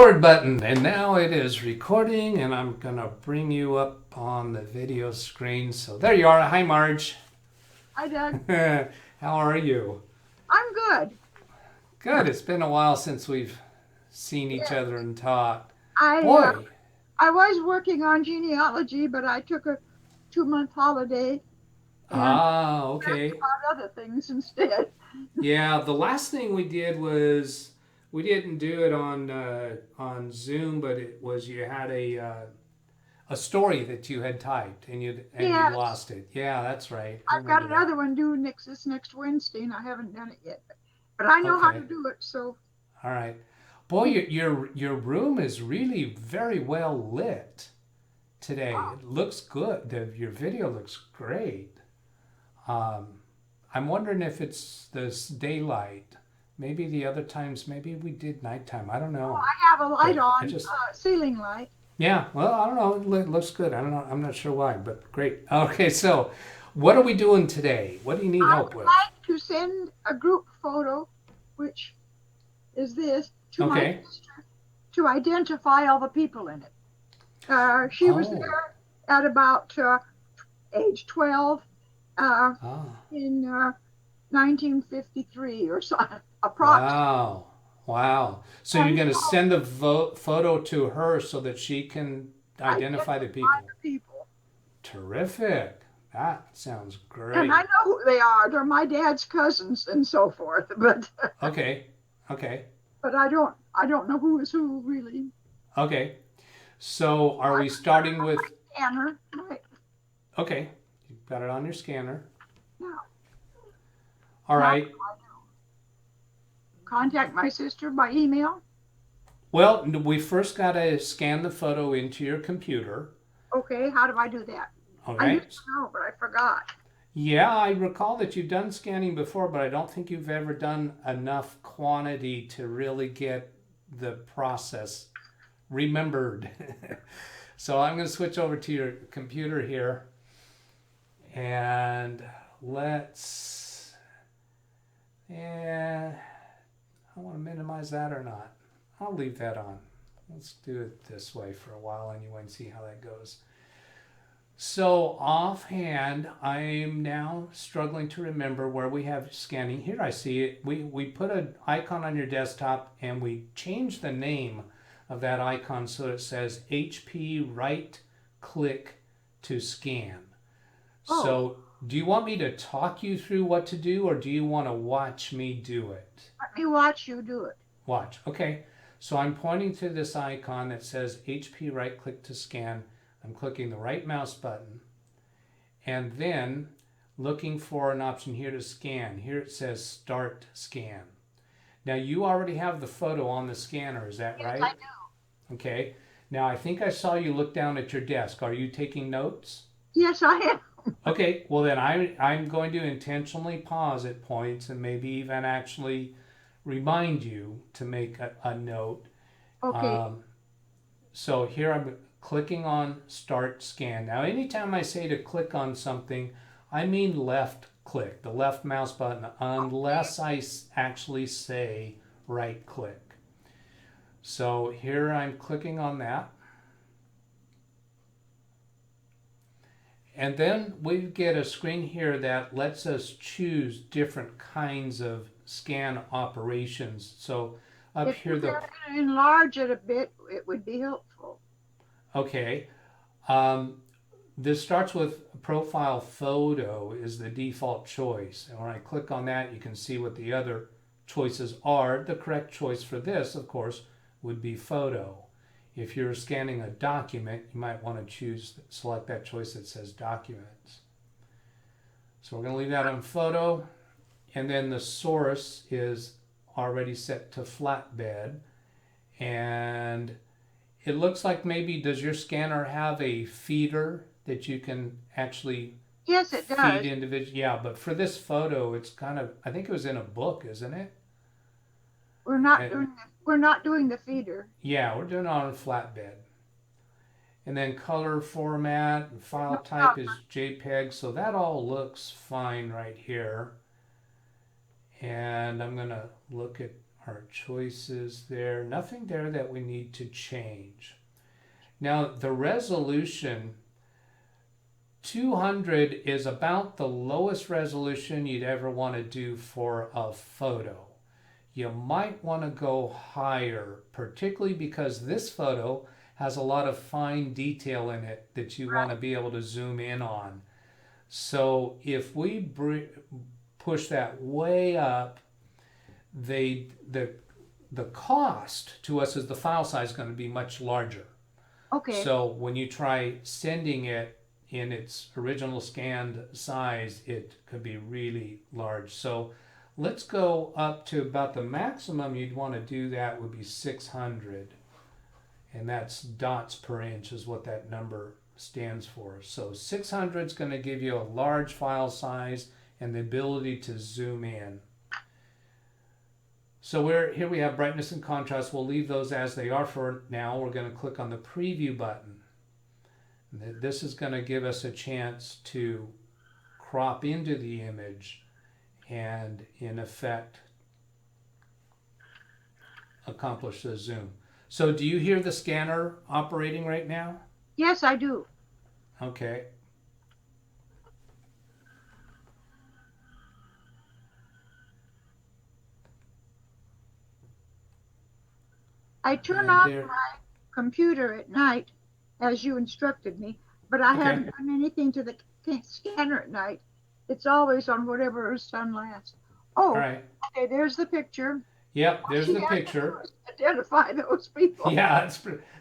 record button, and now it is recording, and I'm gonna bring you up on the video screen. So there you are. Hi, Marge. Hi, Doug. How are you? I'm good. Good. It's been a while since we've seen each Yes, other and talked. I uh, Boy. I was working on genealogy, but I took a 2-month holiday and Ah, asked okay. about other things instead. Yeah, the last thing we did was we didn't do it on Zoom, but it was you had a story that you had typed and you'd Yes, lost it. Yeah, that's right. I I've got remember that. another one due this next Wednesday, and I haven't done it yet. But I know how to Okay. do it, so All right. Boy, your room is really very well lit today. oh, It looks good. Your video looks great. Um, I'm wondering if it's this daylight. Maybe the other times, maybe we did nighttime. I don't know. I have a light But I on, just, ceiling light. yeah, well, I don't know. It looks good. I don't know. I'm not sure why, but great. Okay, so what are we doing today? What do you need I help would with? like to send a group photo, which is this, to my Okay. sister to identify all the people in it. She was Oh, there at about age 12 uh, ah, in 1953 or so, approximately. wow. Wow. So you're And going to so send the photo to her so that she can identify the identify people. the people. Terrific. That sounds And I great. know who they are. They're my dad's cousins and so forth. But Okay. Okay. I don't know who is who really. Okay. So are I we put it starting on my with, scanner. Right okay, you've got it on your scanner. now. All Now right. contact my sister by email. Well, we first got to scan the photo into your computer. Okay, how do I do that? I used Okay. to know, but I forgot. Yeah, I recall that you've done scanning before, but I don't think you've ever done enough quantity to really get the process remembered. So I'm going to switch over to your computer here and let's, yeah, I want to minimize that or not. I'll leave that on. Let's do it this way for a while anyway and see how that goes. So offhand, I'm now struggling to remember where we have scanning. Here I see it. We put an icon on your desktop and we changed the name of that icon so it says HP right click to scan. Oh, So do you want me to talk you through what to do or do you want to watch me do it? let me watch you do it. Watch. Okay. So I'm pointing to this icon that says HP right click to scan. I'm clicking the right mouse button and then looking for an option here to scan. Here it says start scan. Now you already have the photo on the scanner, is that Yes, I right? do. Okay. Now I think I saw you look down at your desk. Are you taking notes? Yes, I am. Okay, well then I'm going to intentionally pause at points and maybe even actually remind you to make a note. Okay. Um, so here I'm clicking on start scan. Now anytime I say to click on something, I mean left click, the left mouse button, unless I actually say right click. So here I'm clicking on that. And then we get a screen here that lets us choose different kinds of scan operations. So up If here, you can enlarge it a bit, it would be helpful. okay, um, this starts with profile photo is the default choice. And when I click on that, you can see what the other choices are. The correct choice for this, of course, would be photo. If you're scanning a document, you might want to select that choice that says documents. So we're going to leave that on photo. And then the source is already set to flatbed. And it looks like maybe, does your scanner have a feeder that you can actually Yes, it feed does. individual? Yeah, but for this photo, it's kind of, I think it was in a book, isn't it? And We're not doing the feeder. yeah, we're doing it on a flatbed. And then color format and No file type cover. is JPEG. So that all looks fine right here. And I'm going to look at our choices there. Nothing there that we need to change. Now the resolution, 200 is about the lowest resolution you'd ever want to do for a photo. You might want to go higher, particularly because this photo has a lot of fine detail in it that you want to be able to zoom in on. So if we push that way up, the cost to us is the file size going to be much larger. Okay. So when you try sending it in its original scanned size, it could be really large. So let's go up to about the maximum you'd want to do that would be 600. And that's dots per inch is what that number stands for. So 600 is going to give you a large file size and the ability to zoom in. So here we have brightness and contrast. We'll leave those as they are for now. We're going to click on the preview button. This is going to give us a chance to crop into the image and in effect accomplish the zoom. So do you hear the scanner operating right now? Yes, I do. Okay. I turn off my computer at night as you instructed me, but I haven't done anything to the scanner at night. It's always on whatever is done last. Oh, all right. Okay, there's the picture. Yep, there's the picture. Identify those people. Yeah,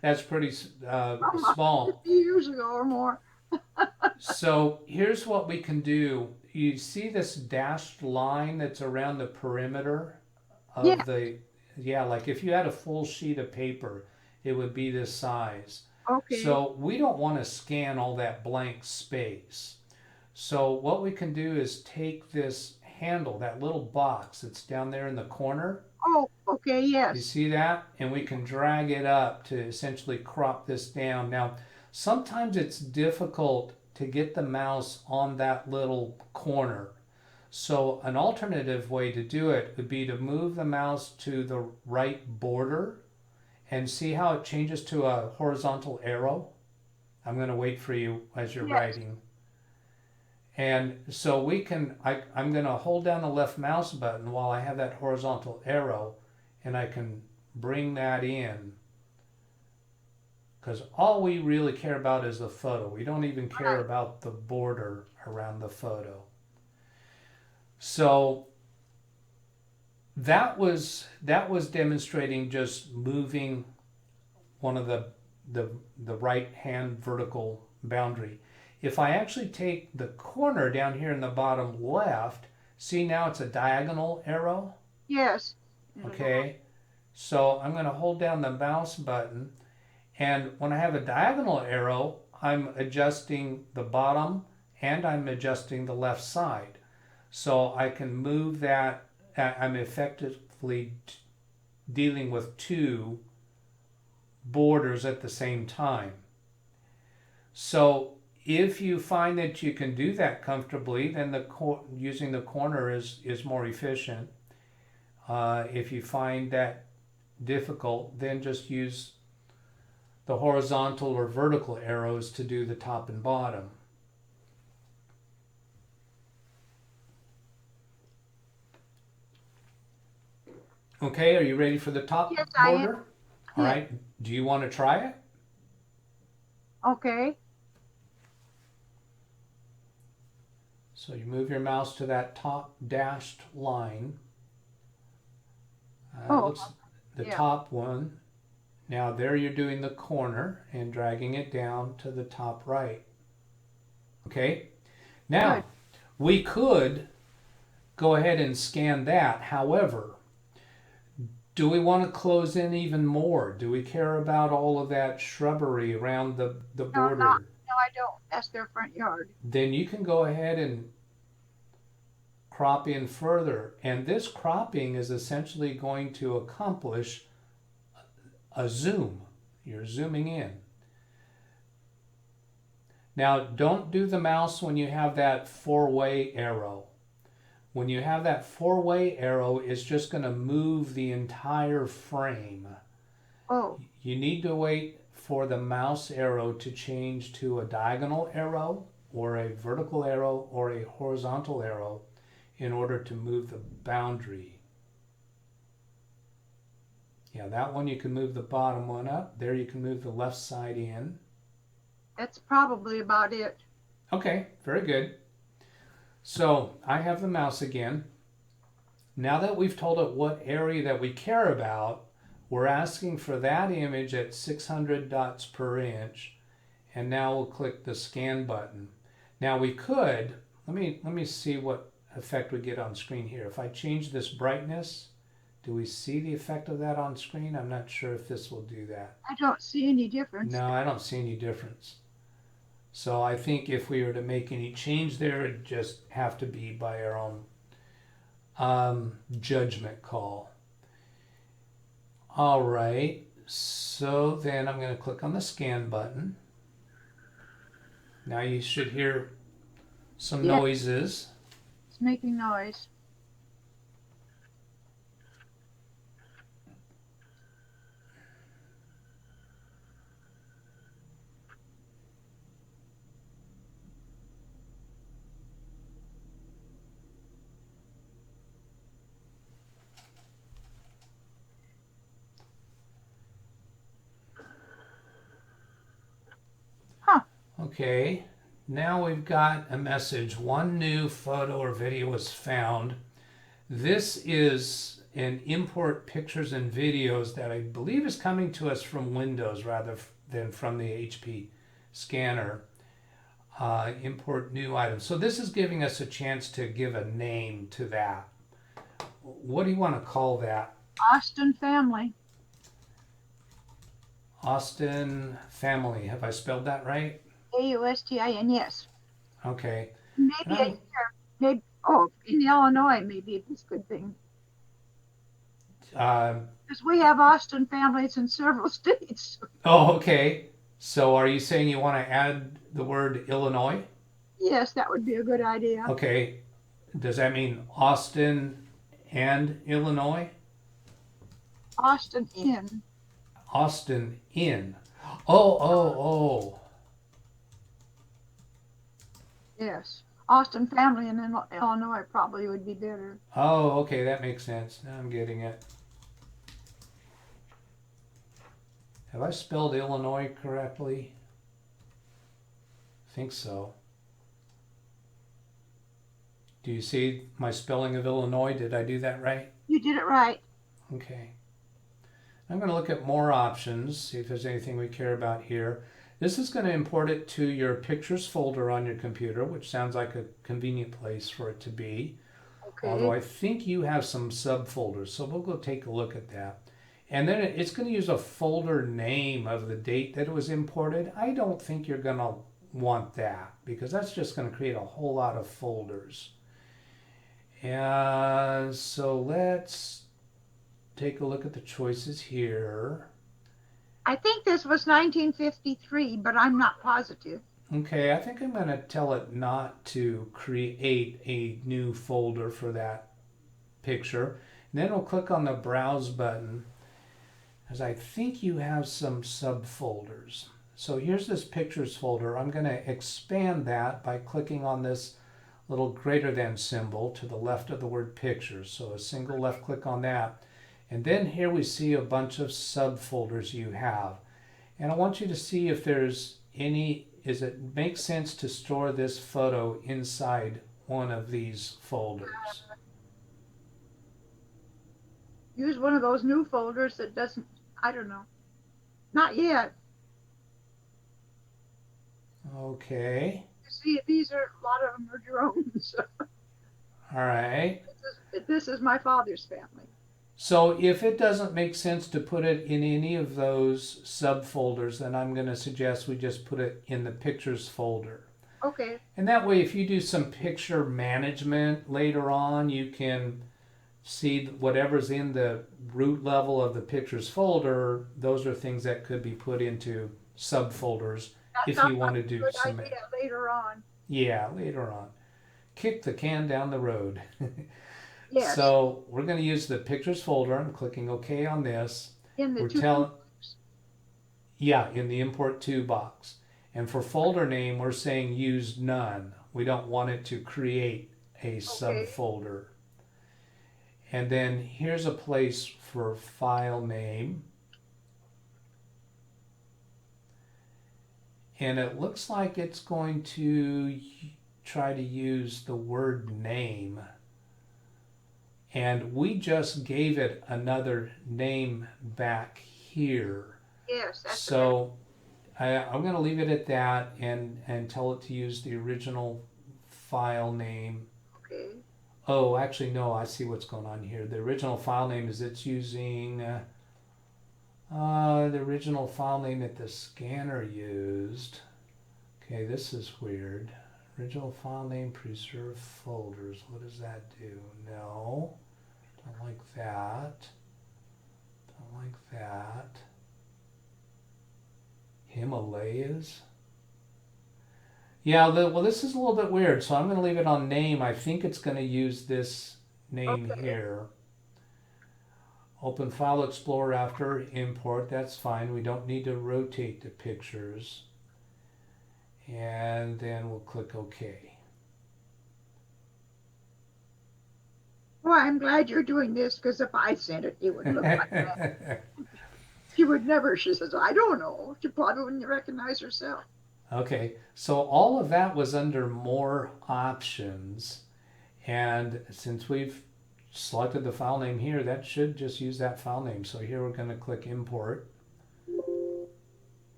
that's pretty small. 50 years ago or more. So here's what we can do. You see this dashed line that's around the perimeter of like if you had a full sheet of paper, it would be this size. Okay. So we don't want to scan all that blank space. So what we can do is take this handle, that little box that's down there in the corner. Oh, okay, yes. You see that? And we can drag it up to essentially crop this down. Now, sometimes it's difficult to get the mouse on that little corner. So an alternative way to do it would be to move the mouse to the right border and see how it changes to a horizontal arrow. I'm going to wait for you as you're writing. And so we can, I'm going to hold down the left mouse button while I have that horizontal arrow, and I can bring that in. Because all we really care about is the photo. We don't even care about the border around the photo. So that was demonstrating just moving one of the right hand vertical boundary. If I actually take the corner down here in the bottom left, see now it's a diagonal arrow? Yes. Okay, so I'm going to hold down the mouse button, and when I have a diagonal arrow, I'm adjusting the bottom and I'm adjusting the left side. So I can move that. I'm effectively dealing with two borders at the same time. So if you find that you can do that comfortably, then using the corner is more efficient. If you find that difficult, then just use the horizontal or vertical arrows to do the top and bottom. Okay, are you ready for the top border? I am. All right. Do you want to try it? Okay. So you move your mouse to that top dashed line. The top one. Now there you're doing the corner and dragging it down to the top right. Okay? Now, we could go ahead and scan that. However, do we want to close in even more? Do we care about all of that shrubbery around the border? No, I don't. That's their front yard. Then you can go ahead and crop in further. And this cropping is essentially going to accomplish a zoom. You're zooming in. Now, don't do the mouse when you have that four-way arrow. When you have that four-way arrow, it's just going to move the entire frame. Oh. You need to wait for the mouse arrow to change to a diagonal arrow or a vertical arrow or a horizontal arrow in order to move the boundary. Yeah, that one you can move the bottom one up. There you can move the left side in. That's probably about it. Okay, very good. So I have the mouse again. Now that we've told it what area that we care about, we're asking for that image at 600 dots per inch. And now we'll click the scan button. Now we could, let me see what effect we get on screen here. If I change this brightness, do we see the effect of that on screen? I'm not sure if this will do that. I don't see any difference. No, I don't see any difference. So I think if we were to make any change there, it'd just have to be by our own judgment call. All right, so then I'm going to click on the scan button. Now you should hear some noises. It's making noise. Okay, now we've got a message. One new photo or video was found. This is an import pictures and videos that I believe is coming to us from Windows rather than from the HP scanner. Import new items. So this is giving us a chance to give a name to that. What do you want to call that? Austin Family. Austin Family. Have I spelled that right? AUSTIN, yes. Okay. Maybe maybe in Illinois, maybe it's a good thing. Because we have Austin families in several states. Oh, okay. So are you saying you want to add the word Illinois? Yes, that would be a good idea. Okay. Does that mean Austin and Illinois? Austin in. Austin in. Oh. Yes. Austin Family in Illinois probably would be better. Oh, okay. That makes sense. Now I'm getting it. Have I spelled Illinois correctly? I think so. Do you see my spelling of Illinois? Did I do that right? You did it right. Okay. I'm going to look at more options, see if there's anything we care about here. This is going to import it to your pictures folder on your computer, which sounds like a convenient place for it to be. Okay. Although I think you have some subfolders, so we'll go take a look at that. And then it's going to use a folder name of the date that it was imported. I don't think you're going to want that because that's just going to create a whole lot of folders. And so let's take a look at the choices here. I think this was 1953, but I'm not positive. Okay, I think I'm going to tell it not to create a new folder for that picture. And then we'll click on the Browse button, as I think you have some subfolders. So here's this Pictures folder. I'm going to expand that by clicking on this little greater than symbol to the left of the word Pictures. So a single left click on that. And then here we see a bunch of subfolders you have. And I want you to see if there's any, is it makes sense to store this photo inside one of these folders. Use one of those new folders that doesn't, I don't know. Not yet. Okay. You see, these are, a lot of them are drones. All right. This is my father's family. So if it doesn't make sense to put it in any of those subfolders, then I'm going to suggest we just put it in the Pictures folder. Okay. And that way, if you do some picture management later on, you can see whatever's in the root level of the Pictures folder. Those are things that could be put into subfolders if you want to do some idea later on. Yeah, later on. kick the can down the road. Yes. So we're going to use the pictures folder. I'm clicking OK on this. In the We're two. telling, yeah, in the import to box. And for folder name, we're saying use none. We don't want it to create a subfolder. And then here's a place for file name. And it looks like it's going to try to use the word name. And we just gave it another name back here. Yes. That's so I'm going to leave it at that and tell it to use the original file name. okay. Oh, actually, no, I see what's going on here. The original file name is it's using the original file name that the scanner used. Okay, this is weird. Original file name, preserve folders. What does that do? No, don't like that. Don't like that. Himalayas. Yeah, well, this is a little bit weird, so I'm going to leave it on name. I think it's going to use this name here. Open File Explorer after import. That's fine. We don't need to rotate the pictures. And then we'll click OK. Well, I'm glad you're doing this because if I sent it, it would look like that. She would never. She says, I don't know. She probably wouldn't recognize herself. Okay, so all of that was under more options. And since we've selected the file name here, that should just use that file name. So here we're going to click import.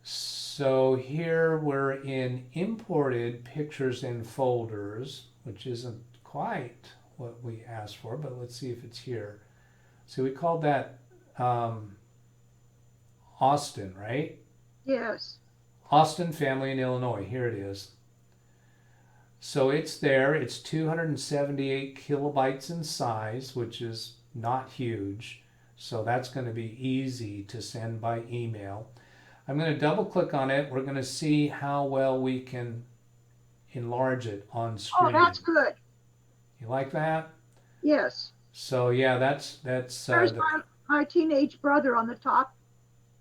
So here we're in imported pictures and folders, which isn't quite what we asked for, but let's see if it's here. So we called that Austin, right? Yes. Austin family in Illinois. Here it is. So it's there. It's 278 kilobytes in size, which is not huge. So that's going to be easy to send by email. I'm going to double click on it. We're going to see how well we can enlarge it on screen. Oh, that's good. You like that? Yes. So yeah, that's There's my teenage brother on the top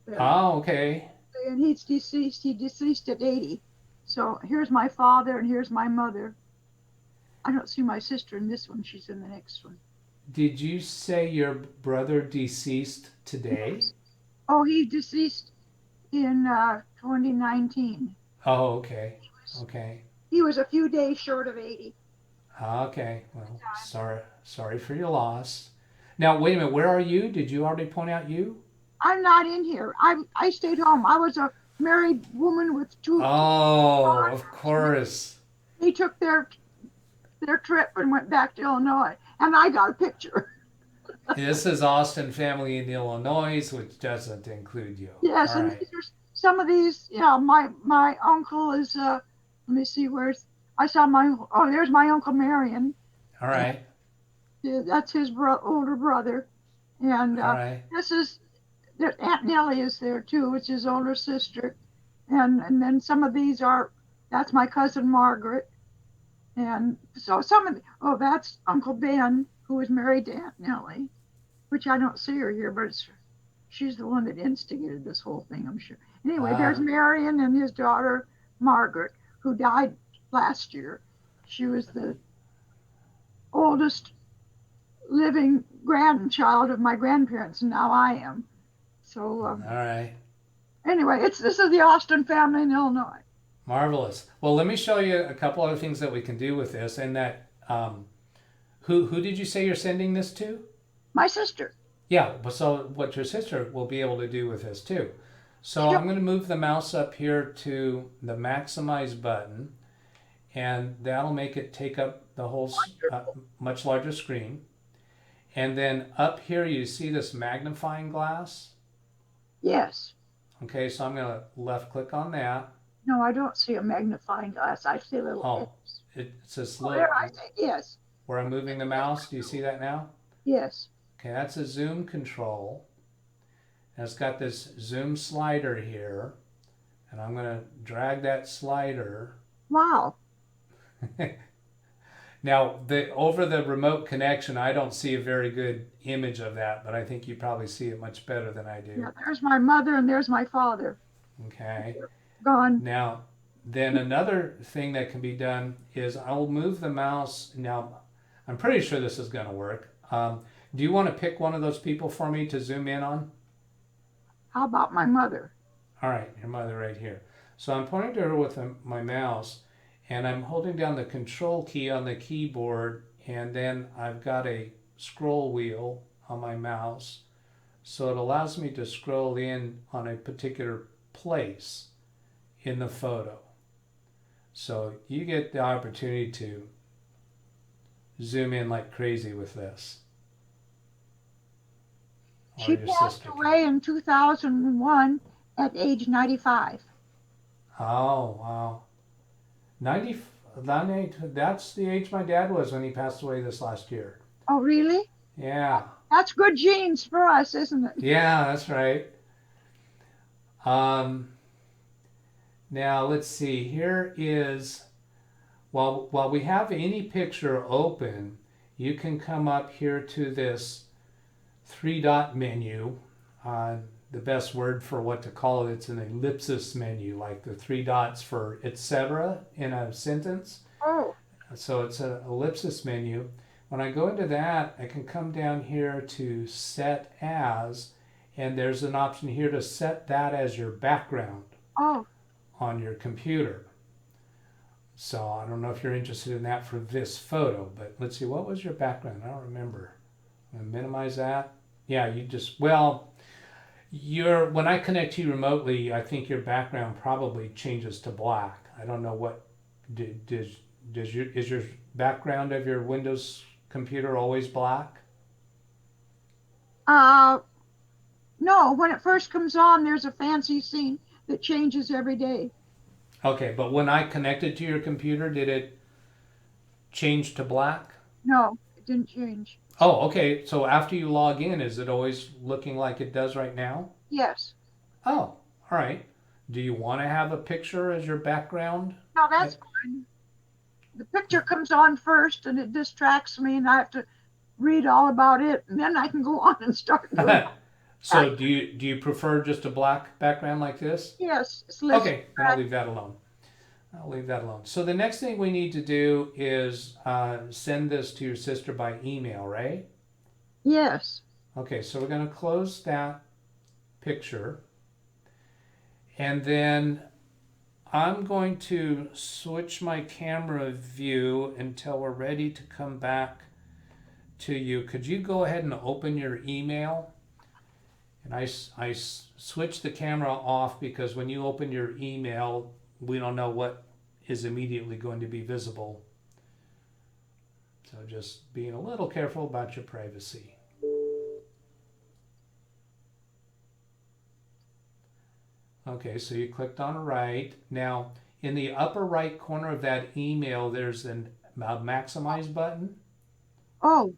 there. Oh, okay. And he's deceased. He deceased at 80. So here's my father and here's my mother. I don't see my sister in this one. She's in the next one. Did you say your brother deceased today? Yes. Oh, he deceased in 2019. Oh, okay. Okay. He was a few days short of 80. Okay. Well, sorry for your loss. Now, wait a minute. Where are you? Did you already point out you? I'm not in here. I stayed home. I was a married woman with two. Oh, of course. They took their trip and went back to Illinois, and I got a picture. This is Austin family in Illinois, which doesn't include you. Yes, All and right. some of these. Yeah, my uncle is. Let me see where's. I saw there's my Uncle Marion. All right. That's his older brother, and All right. this is. Aunt Nellie is there too, which is older sister, and then some of these are. That's my cousin Margaret, and so that's Uncle Ben, who was married to Aunt Nellie, which I don't see her here, but she's the one that instigated this whole thing, I'm sure. Anyway, there's Marion and his daughter Margaret, who died last year. She was the oldest living grandchild of my grandparents, and now I am. So, all right. Anyway, this is the Austin family in Illinois. Marvelous. Well, let me show you a couple other things that we can do with this. And that, who did you say you're sending this to? My sister. Yeah. So what your sister will be able to do with this too. So I'm going to move the mouse up here to the maximize button, and that'll make it take up the whole much larger screen. And then up here, you see this magnifying glass? Yes. Okay, so I'm going to left click on that. No, I don't see a magnifying glass. I see a little. Oh, it's this little. There, I say yes. Where I'm moving the mouse, do you see that now? Yes. Okay, that's a zoom control. And it's got this zoom slider here. And I'm going to drag that slider. Wow. Now, over the remote connection, I don't see a very good image of that, but I think you probably see it much better than I do. Yeah, there's my mother and there's my father. Okay. Gone. Now, then another thing that can be done is I'll move the mouse. Now, I'm pretty sure this is going to work. Do you want to pick one of those people for me to zoom in on? How about my mother? All right, your mother right here. So I'm pointing to her with my mouse, and I'm holding down the control key on the keyboard, and then I've got a scroll wheel on my mouse. So it allows me to scroll in on a particular place in the photo. So you get the opportunity to zoom in like crazy with this. She passed away in 2001 at age 95. Oh, wow. 90, that's the age my dad was when he passed away this last year. Oh, really? Yeah. That's good genes for us, isn't it? Yeah, that's right. Now let's see. Here is, while we have any picture open, you can come up here to this three-dot menu. The best word for what to call it, it's an ellipsis menu, like the three dots for etc. in a sentence. Oh. So it's an ellipsis menu. When I go into that, I can come down here to set as, and there's an option here to set that as your background on your computer. So I don't know if you're interested in that for this photo, but let's see, what was your background? I don't remember. I'm gonna minimize that. Yeah, you just, well, when I connect to you remotely, I think your background probably changes to black. I don't know what, is your background of your Windows computer always black? No, when it first comes on, there's a fancy scene that changes every day. Okay, but when I connected to your computer, did it change to black? No, it didn't change. Oh, okay. So after you log in, is it always looking like it does right now? Yes. Oh, all right. Do you want to have a picture as your background? No, that's fine. The picture comes on first and it distracts me and I have to read all about it and then I can go on and start doing So do you prefer just a black background like this? Yes. It's less Okay, then I'll leave that alone. I'll leave that alone. So the next thing we need to do is send this to your sister by email, right? Yes. Okay, so we're going to close that picture. And then I'm going to switch my camera view until we're ready to come back to you. Could you go ahead and open your email? And I switched the camera off because when you open your email, we don't know what is immediately going to be visible. So just being a little careful about your privacy. Okay, so you clicked on right. Now, in the upper right corner of that email, there's a maximize button. Oh,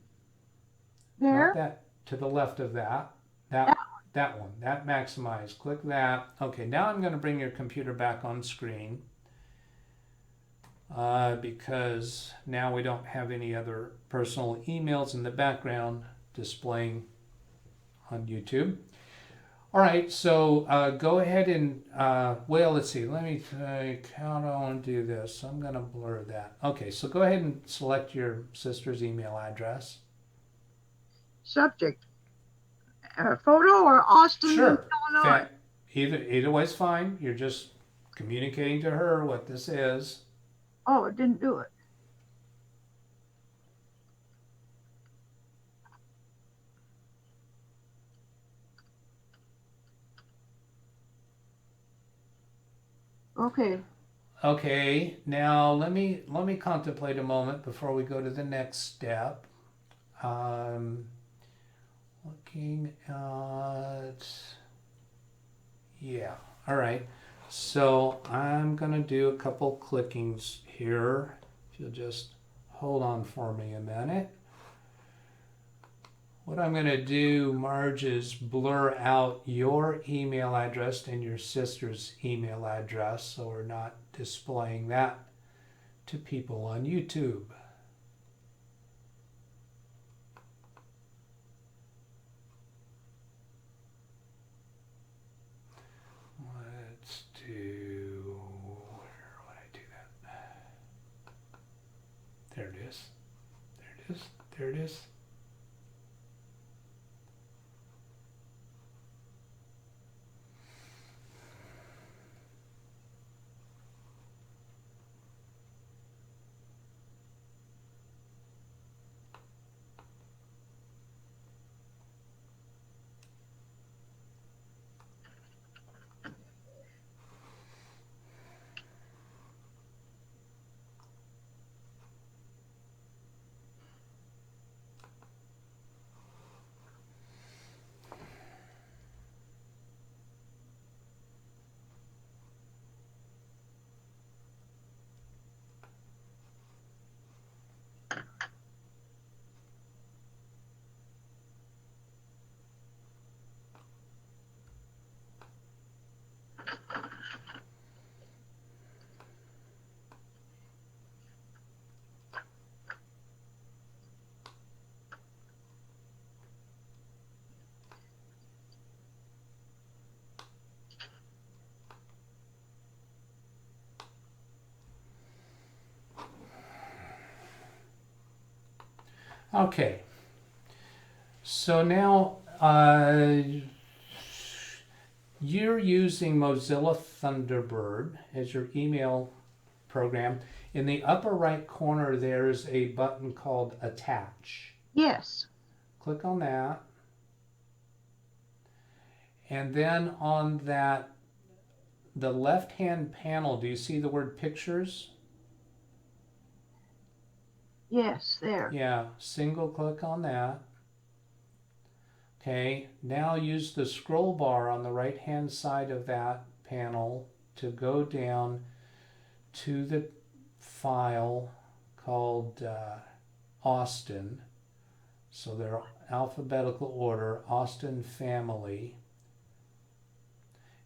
there? Not that, to the left of that. That one, that maximize. Click that. Okay, now I'm going to bring your computer back on screen because now we don't have any other personal emails in the background displaying on YouTube. All right, so go ahead and, well, let's see. Let me think, how do I want to do this? I'm going to blur that. Okay, so go ahead and select your sister's email address. Subject. Photo or Austin, Sure. Illinois? Either way's fine. You're just communicating to her what this is. Oh, it didn't do it. Okay. Okay, now let me contemplate a moment before we go to the next step. Looking at, yeah, all right. So I'm gonna do a couple clickings here. If you'll just hold on for me a minute. What I'm gonna do, Marge, is blur out your email address and your sister's email address so we're not displaying that to people on YouTube. Let's do, where would I do that? There it is. There it is. There it is. Okay, so now you're using Mozilla Thunderbird as your email program. In the upper right corner, there's a button called Attach. Yes. Click on that. And then on that, the left-hand panel, do you see the word Pictures? Yes, there. Yeah, single click on that. Okay, now use the scroll bar on the right-hand side of that panel to go down to the file called Austin. So they're alphabetical order, Austin Family.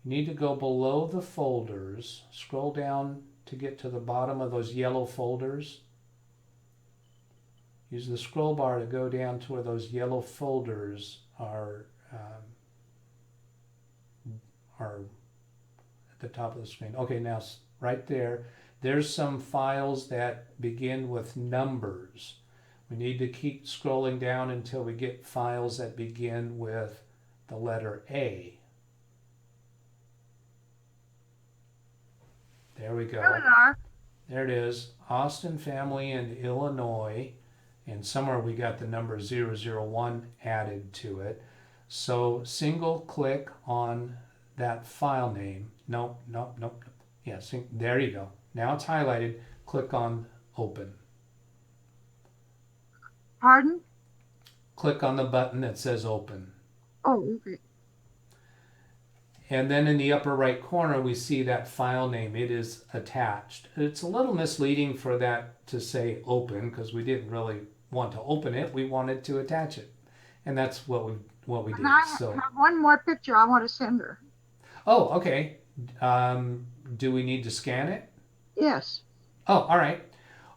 You need to go below the folders, scroll down to get to the bottom of those yellow folders. Use the scroll bar to go down to where those yellow folders are at the top of the screen. Okay, now right there, there's some files that begin with numbers. We need to keep scrolling down until we get files that begin with the letter A. There we go. There we are. There it is. Austin Family in Illinois. And somewhere we got the number 001 added to it. So single click on that file name. Nope. Yeah, there you go. Now it's highlighted. Click on Open. Pardon? Click on the button that says Open. Oh, okay. And then in the upper right corner, we see that file name. It is attached. It's a little misleading for that to say Open because we didn't really want to open it. We wanted to attach it. And that's what we did. And I have one more picture I want to send her. Oh, okay. Do we need to scan it? Yes. Oh, all right.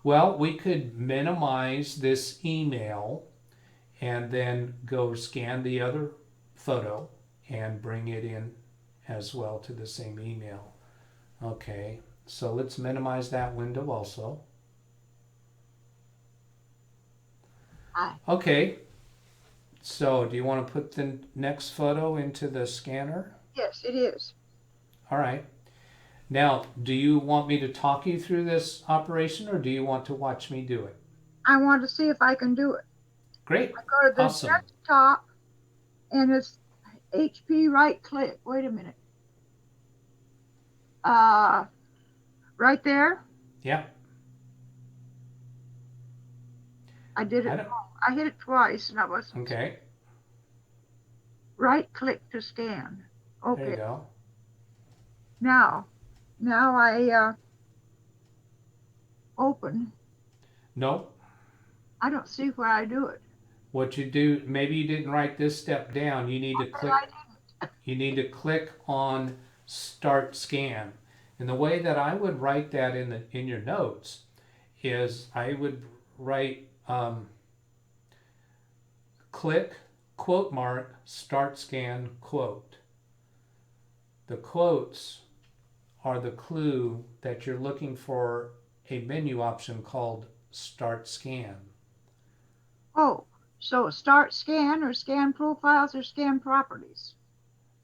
Well, we could minimize this email and then go scan the other photo and bring it in as well to the same email. Okay, so let's minimize that window also. Okay, so do you want to put the next photo into the scanner? Yes, it is. All right. Now, do you want me to talk you through this operation or do you want to watch me do it? I want to see if I can do it. Great. I go to the Awesome. desktop and it's HP right click. Wait a minute. Right there. Yeah. I did it wrong. I hit it twice and I wasn't. Okay. Right click to scan. Okay. There you go. Now I open. Nope. I don't see where I do it. What you do, maybe you didn't write this step down. You need to click. You need to click on Start Scan. And the way that I would write that in your notes is I would write click, quote mark, start scan, quote. The quotes are the clue that you're looking for a menu option called start scan. Oh, so start scan or scan profiles or scan properties.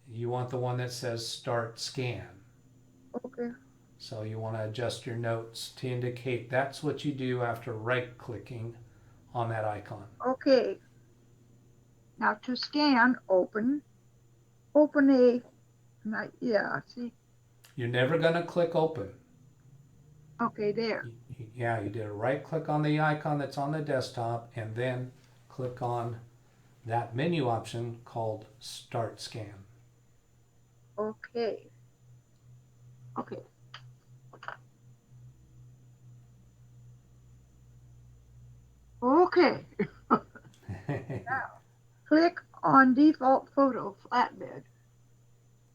You want the one that says start scan. Okay. So you want to adjust your notes to indicate that's what you do after right clicking on that icon. Okay. Now to scan, open a, yeah, see. You're never going to click open. Okay, there. Yeah, you did a right click on the icon that's on the desktop and then click on that menu option called start scan. Okay. Okay. Okay. Now, click on default photo flatbed.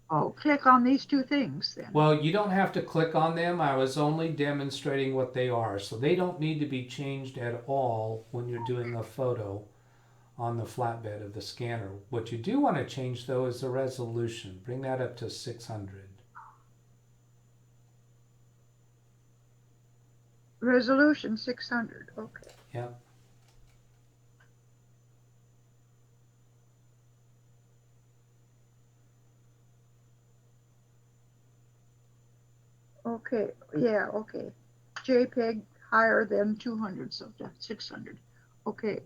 Oh, click on these two things then. Well, you don't have to click on them. I was only demonstrating what they are. So they don't need to be changed at all when you're doing a photo on the flatbed of the scanner. What you do want to change though is the resolution. Bring that up to 600. Resolution 600. Okay. Yep. Okay. Yeah, okay. JPEG higher than 200, so that's 600. Okay.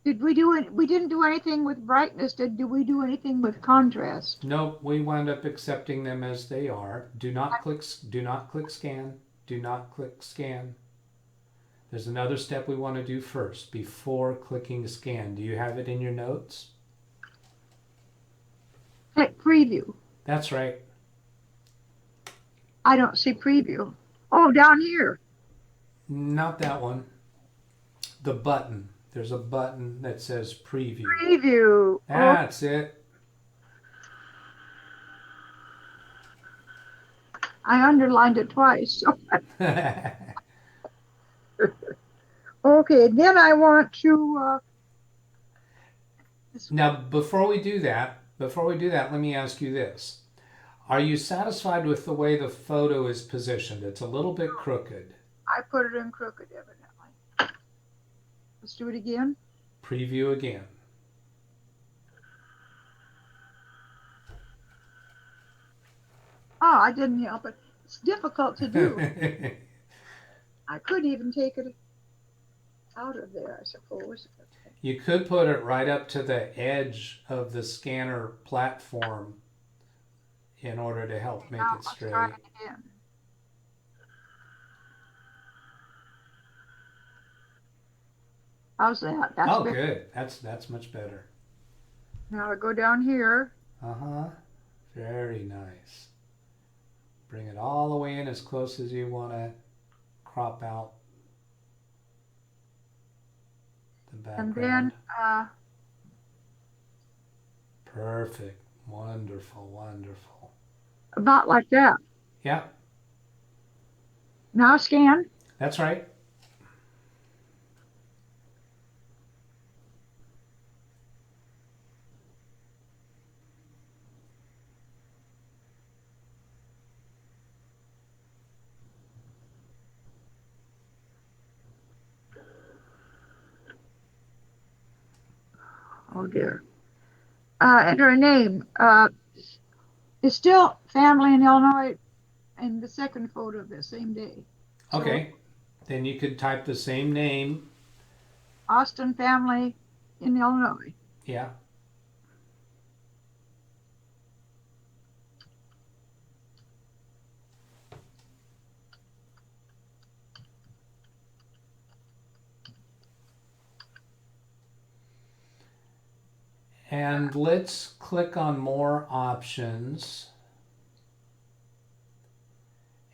Did we do it? We didn't do anything with brightness. Did we do anything with contrast? Nope, we wound up accepting them as they are. Do not click scan. Do not click scan. There's another step we want to do first before clicking scan. Do you have it in your notes? Click preview. That's right. I don't see preview. Oh, down here. Not that one. The button. There's a button that says preview. Preview. That's it. I underlined it twice. Okay, then I want to. Now, before we do that, let me ask you this. Are you satisfied with the way the photo is positioned? It's a little bit crooked. I put it in crooked, evidently. Let's do it again. Preview again. Oh, I didn't help it. It's difficult to do. I could even take it out of there, I suppose. You could put it right up to the edge of the scanner platform in order to help make it straight. Let's try it again. How's that? That's oh, better. Good. That's much better. Now I go down here. Uh-huh. Very nice. Bring it all the way in as close as you want to crop out the background. And then perfect. Wonderful, wonderful. about like that. Yeah. Now scan. That's right. Oh dear. Enter a name. It's still family in Illinois, and the second photo the same day. So, Okay. Then you could type the same name. Austin family in Illinois. Yeah. And let's click on more options.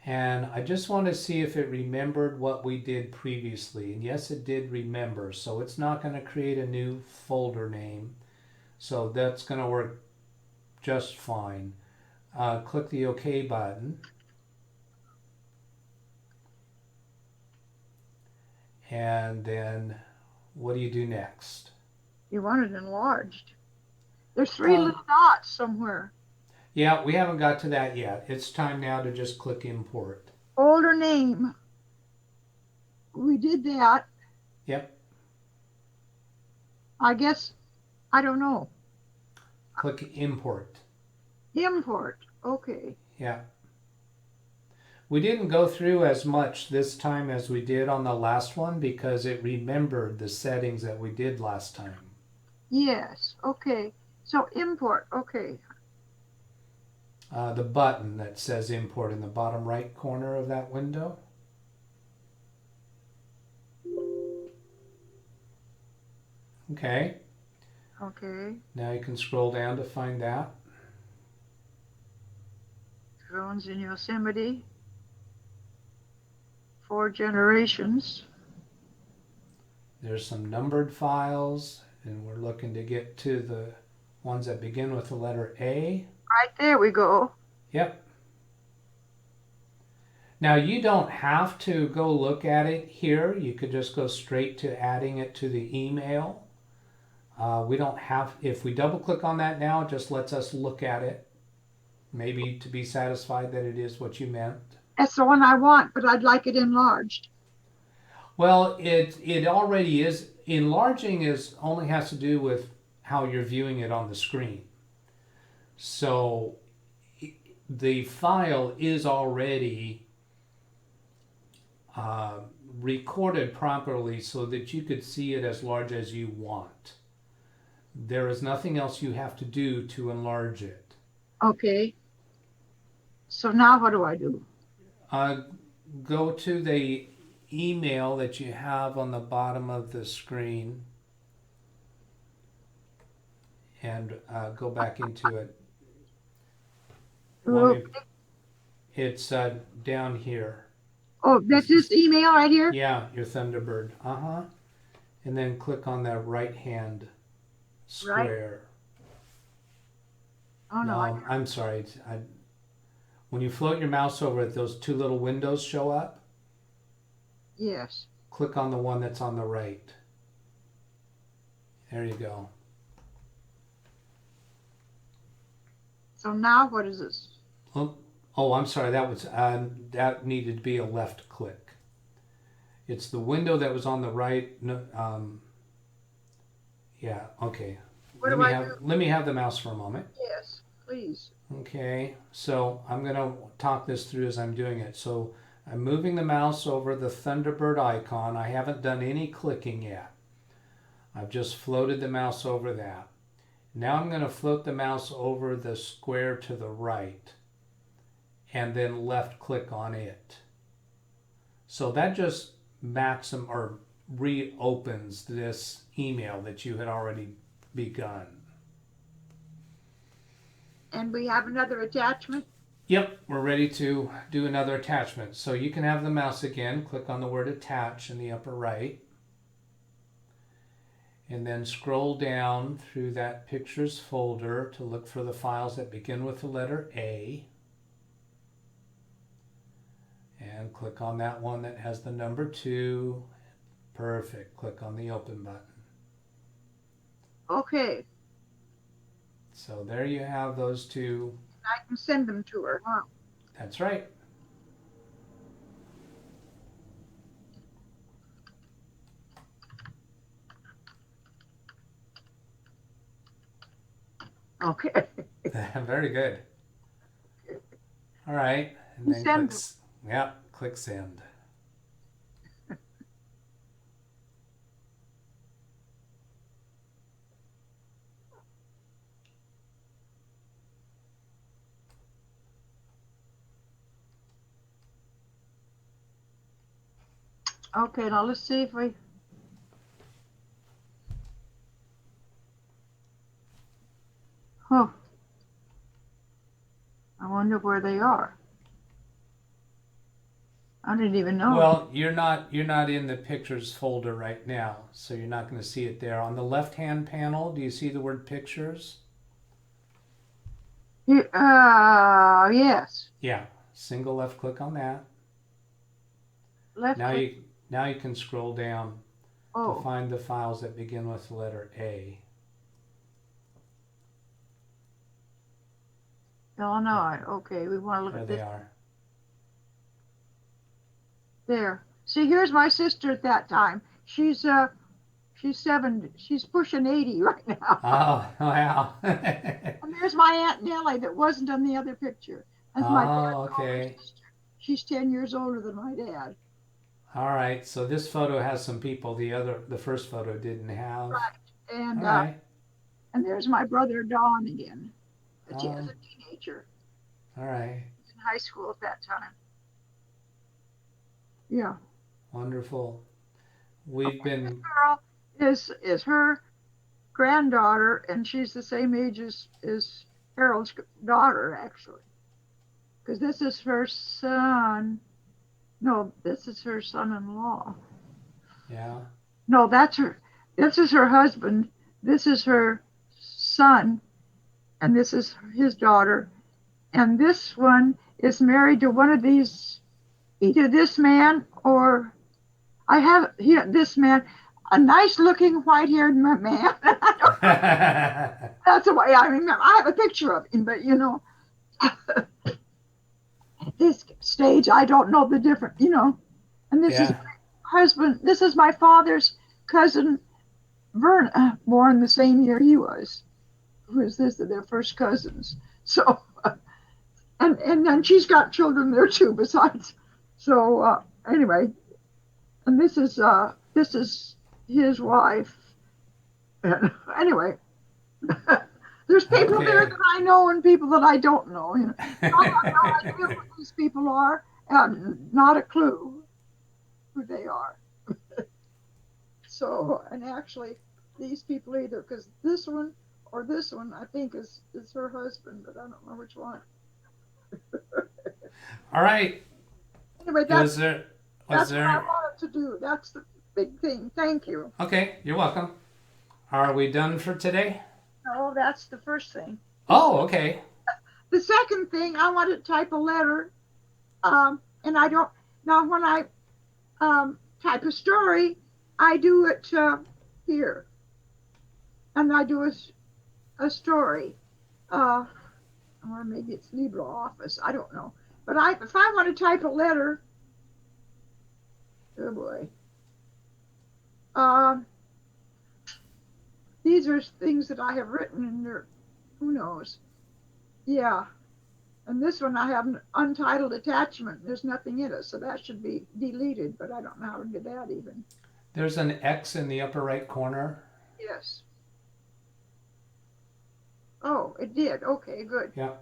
And I just want to see if it remembered what we did previously. And yes, it did remember. So it's not going to create a new folder name. So that's going to work just fine. Click the OK button. And then what do you do next? You want it enlarged. There's three little dots somewhere. Yeah, we haven't got to that yet. It's time now to just click import. Folder name. We did that. Yep. I guess, I don't know. Click import. Import. Okay. Yeah. We didn't go through as much this time as we did on the last one because it remembered the settings that we did last time. Yes. Okay. So import. Okay. The button that says import in the bottom right corner of that window. Okay. Okay. Now you can scroll down to find that. Drones in Yosemite. 4 generations. There's some numbered files, and we're looking to get to the ones that begin with the letter A. Right there we go. Yep. Now you don't have to go look at it here. You could just go straight to adding it to the email. We don't have, if we double click on that now, it just lets us look at it. Maybe to be satisfied that it is what you meant. That's the one I want, but I'd like it enlarged. Well, it already is. Enlarging only has to do with how you're viewing it on the screen. So the file is already recorded properly so that you could see it as large as you want. There is nothing else you have to do to enlarge it. Okay. So now what do I do? Go to the email that you have on the bottom of the screen and go back into it. It's down here. Oh, that's this email right here? Yeah, your Thunderbird. And then click on that right hand square. Right. Oh no. I'm sorry. When you float your mouse over it, those two little windows show up. Yes. Click on the one that's on the right. There you go. So now what is this? Oh, I'm sorry. That needed to be a left click. It's the window that was on the right. Yeah. Okay. Let me have the mouse for a moment. Yes, please. Okay. So I'm gonna talk this through as I'm doing it. So I'm moving the mouse over the Thunderbird icon. I haven't done any clicking yet. I've just floated the mouse over that. Now I'm going to float the mouse over the square to the right and then left click on it. So that just reopens this email that you had already begun. And we have another attachment? Yep, we're ready to do another attachment. So you can have the mouse again, click on the word attach in the upper right, and then scroll down through that pictures folder to look for the files that begin with the letter A. And click on that one that has the number 2. Perfect. Click on the open button. Okay. So there you have those two. I can send them to her, huh? That's right. Okay. Very good. All right. And then click send. Okay, now let's see if we... Oh. I wonder where they are. I didn't even know. Well, you're not in the pictures folder right now, so you're not going to see it there. On the left-hand panel, do you see the word pictures? Yes. Yeah. Single left click on that. Left Now click. Now you can scroll down to Oh, find the files that begin with the letter A. Illinois. Okay, we want to look There at they this. are. There. See, here's my sister at that time. She's 70. She's pushing 80 right now. Oh, wow. And there's my Aunt Nellie that wasn't on the other picture. That's my dad's Oh, older okay. sister. She's 10 years older than my dad. All right. So this photo has some people the first photo didn't have. Right. All right. And there's my brother Don again. As Oh, a teenager. all right. He was in high school at that time. Yeah. Wonderful. We've Okay. This been, girl is her granddaughter, and she's the same age as Harold's daughter, actually. Because this is her son. No, this is her son-in-law. yeah. No, that's her. This is her husband. This is her son, and this is his daughter. And this one is married to one of these, either this man or I have here this man, a nice-looking white-haired man. That's the way I remember. I have a picture of him, but at this stage, I don't know the difference. And this is Yeah. my husband. This is my father's cousin, Verna, born the same year he was. Who is this? They're first cousins. So, and then she's got children there too, besides. So anyway, and this is his wife. And anyway, there's people there Okay. that I know and people that I don't know. I have no idea who these people are, and not a clue who they are. So, and actually, these people either, because this one or this one, I think is her husband, but I don't know which one. All right. Anyway, Was there, was that's what I there, wanted to do. That's the big thing. Thank you. okay, you're welcome. Are we done for today? No, that's the first thing. Oh, okay. The second thing, I want to type a letter, and I don't. Now, when I type a story, I do it here, and I do a story, or maybe it's LibreOffice. I don't know. But if I want to type a letter, oh boy, these are things that I have written in there. Who knows? Yeah. And this one I have an untitled attachment. There's nothing in it, so that should be deleted, but I don't know how to do that even. There's an X in the upper right corner. Yes. Oh, it did. Okay, good. Yeah.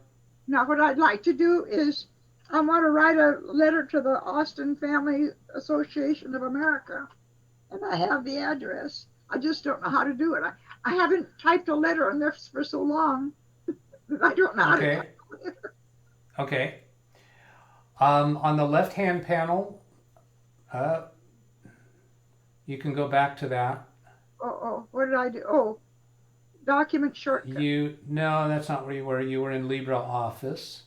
Now, what I'd like to do is I want to write a letter to the Austin Family Association of America, and I have the address. I just don't know how to do it. I haven't typed a letter on this for so long that I don't know how to type a letter. Okay. On the left-hand panel, you can go back to that. Oh, what did I do? Oh, document shortcut. No, that's not where you were. You were in LibreOffice.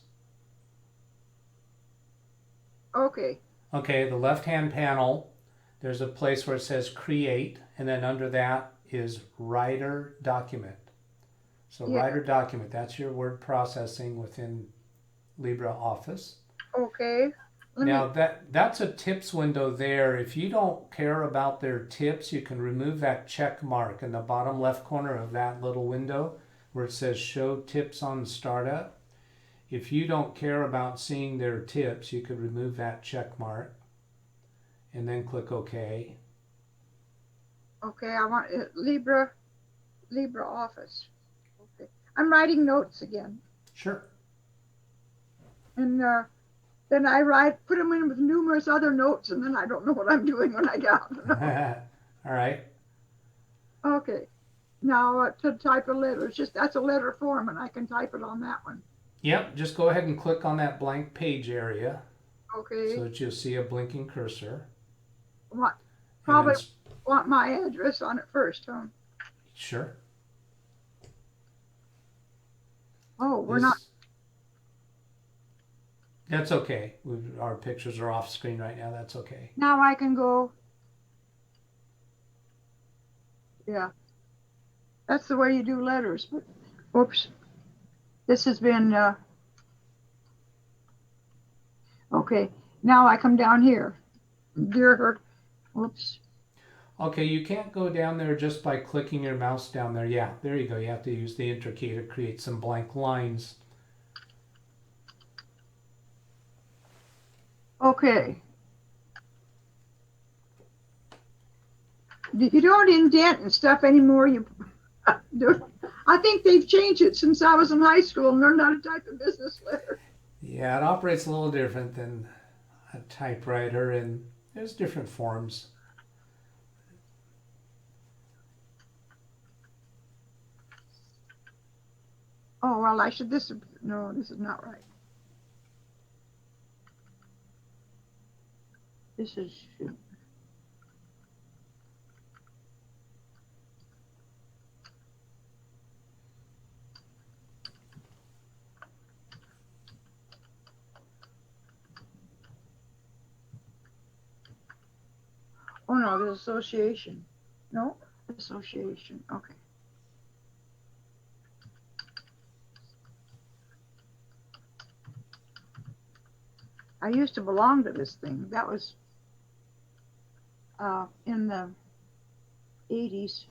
Okay. Okay, the left-hand panel, there's a place where it says Create, and then under that is Writer Document. So Yeah. Writer Document, that's your word processing within LibreOffice. Okay. Now that's a tips window there. If you don't care about their tips, you can remove that check mark in the bottom left corner of that little window where it says Show Tips on Startup. If you don't care about seeing their tips, you could remove that check mark and then click OK. Okay, I want LibreOffice. Okay. I'm writing notes again. Sure. And then I put them in with numerous other notes, and then I don't know what I'm doing when I get out the notes. All right. Okay. Now to type a letter, that's a letter form, and I can type it on that one. Yep, just go ahead and click on that blank page area Okay. so that you'll see a blinking cursor. Probably want my address on it first, huh? Sure. Oh, we're not. That's okay. Our pictures are off screen right now. That's okay. Now I can go Yeah, that's the way you do letters. But, oops, this has been, okay. Now I come down here. Dear Hurt, whoops. Okay, you can't go down there just by clicking your mouse down there. Yeah, there you go. You have to use the Enter key to create some blank lines. Okay. You don't indent and stuff anymore. You do. I think they've changed it since I was in high school and learned how to type a business letter. Yeah, it operates a little different than a typewriter, and there's different forms. Oh, well, I should, no, this is not right. This is, oh no, the association. No, association, okay. I used to belong to this thing. That was in the 80s,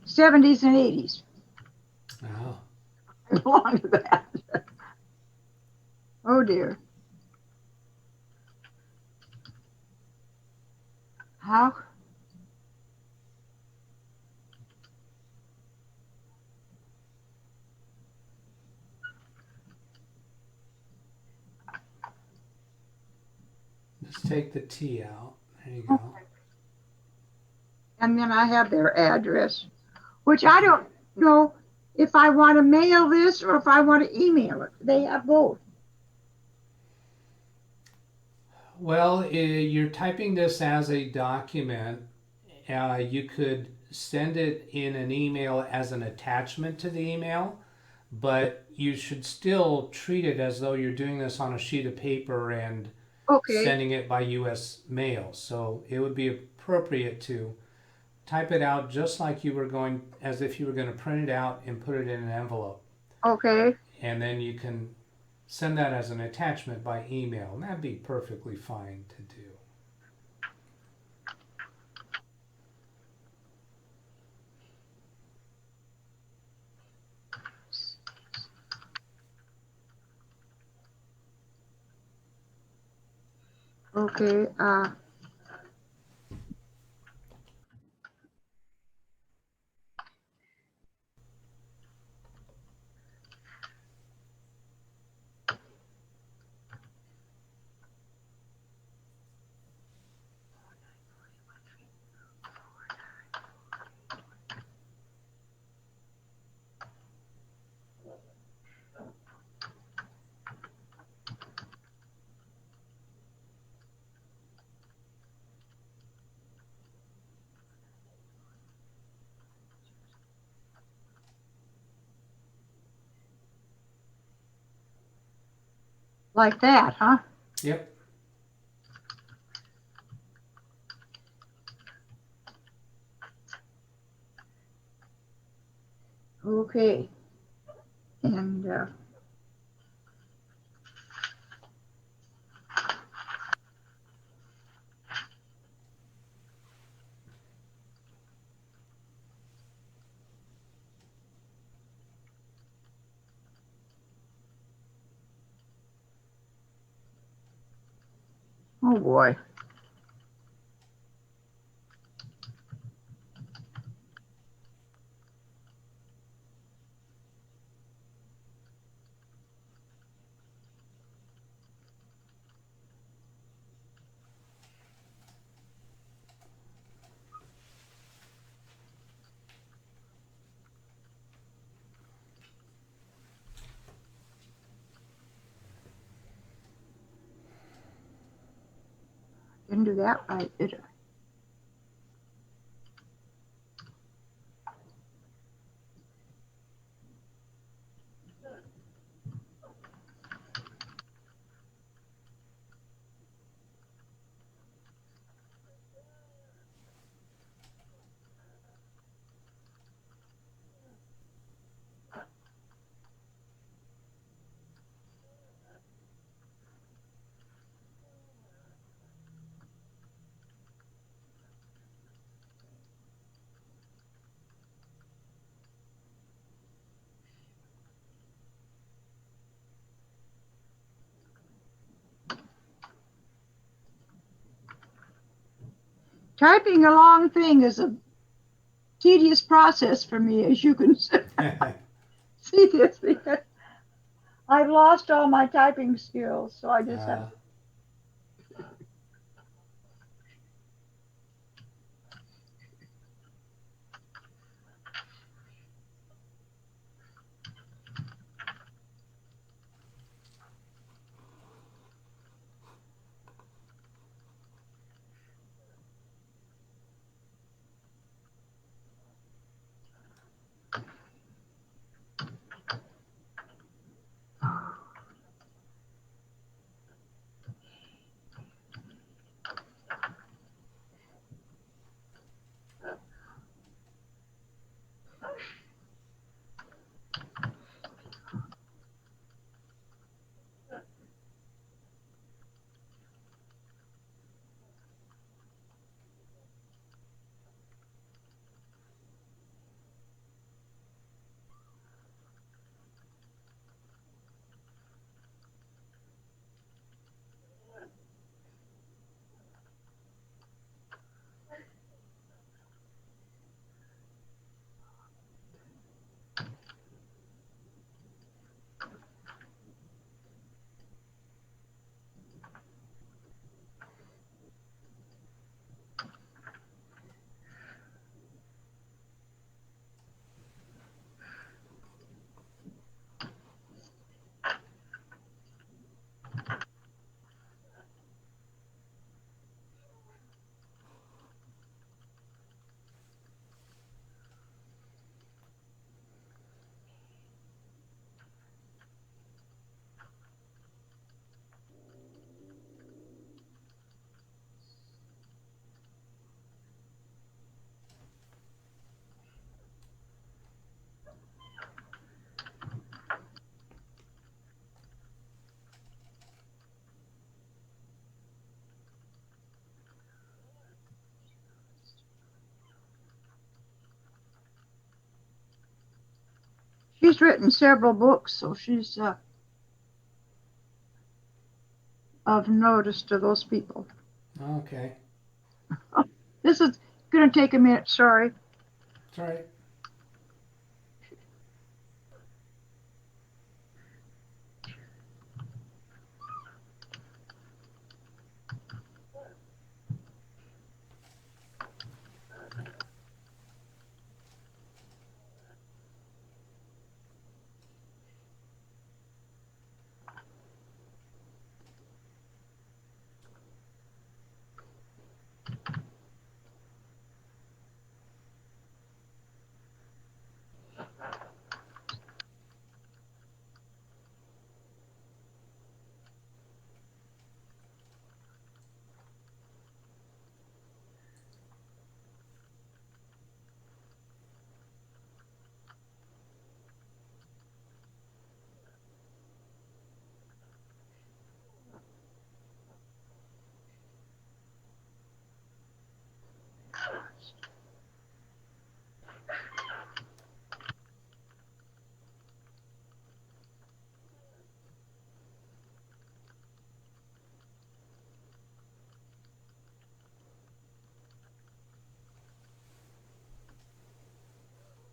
70s and 80s. Oh. I belong to that. Oh dear. How? Just take the T out. There you go. Okay. And then I have their address, which I don't know if I want to mail this or if I want to email it. They have both. Well, you're typing this as a document. You could send it in an email as an attachment to the email, but you should still treat it as though you're doing this on a sheet of paper and Okay. sending it by US mail. So it would be appropriate to type it out just like you were going, as if you were going to print it out and put it in an envelope. Okay. And then you can send that as an attachment by email, and that'd be perfectly fine to do. Okay. Like that, huh? Yep. Okay. And oh boy. Didn't do that right, did I? Typing a long thing is a tedious process for me, as you can see this. I've lost all my typing skills, so I just have. She's written several books, so she's of notice to those people. Okay. This is going to take a minute, sorry. That's all right.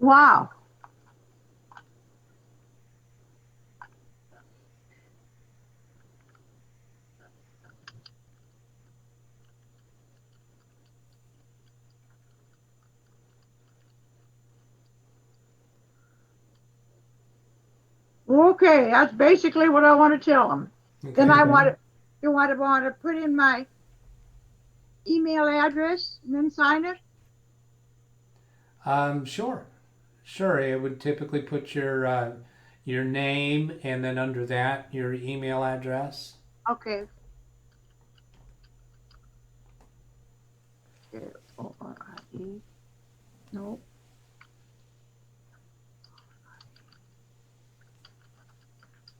Wow. Okay, that's basically what I want to tell them. Okay. Then you want to put in my email address and then sign it? Sure. Sure. It would typically put your name and then under that your email address. Okay. K-O-R-I-E. No.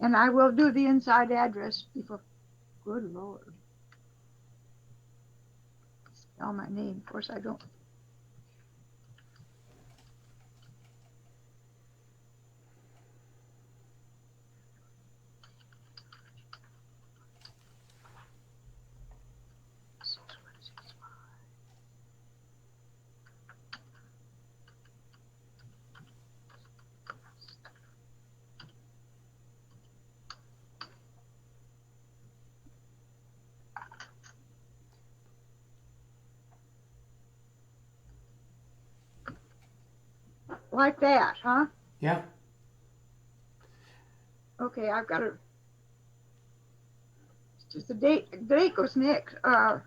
And I will do the inside address before. Good Lord. Spell my name. Of course I don't. like that, huh? Yeah. Okay, I've got to. Just the date. The date goes next. Uh,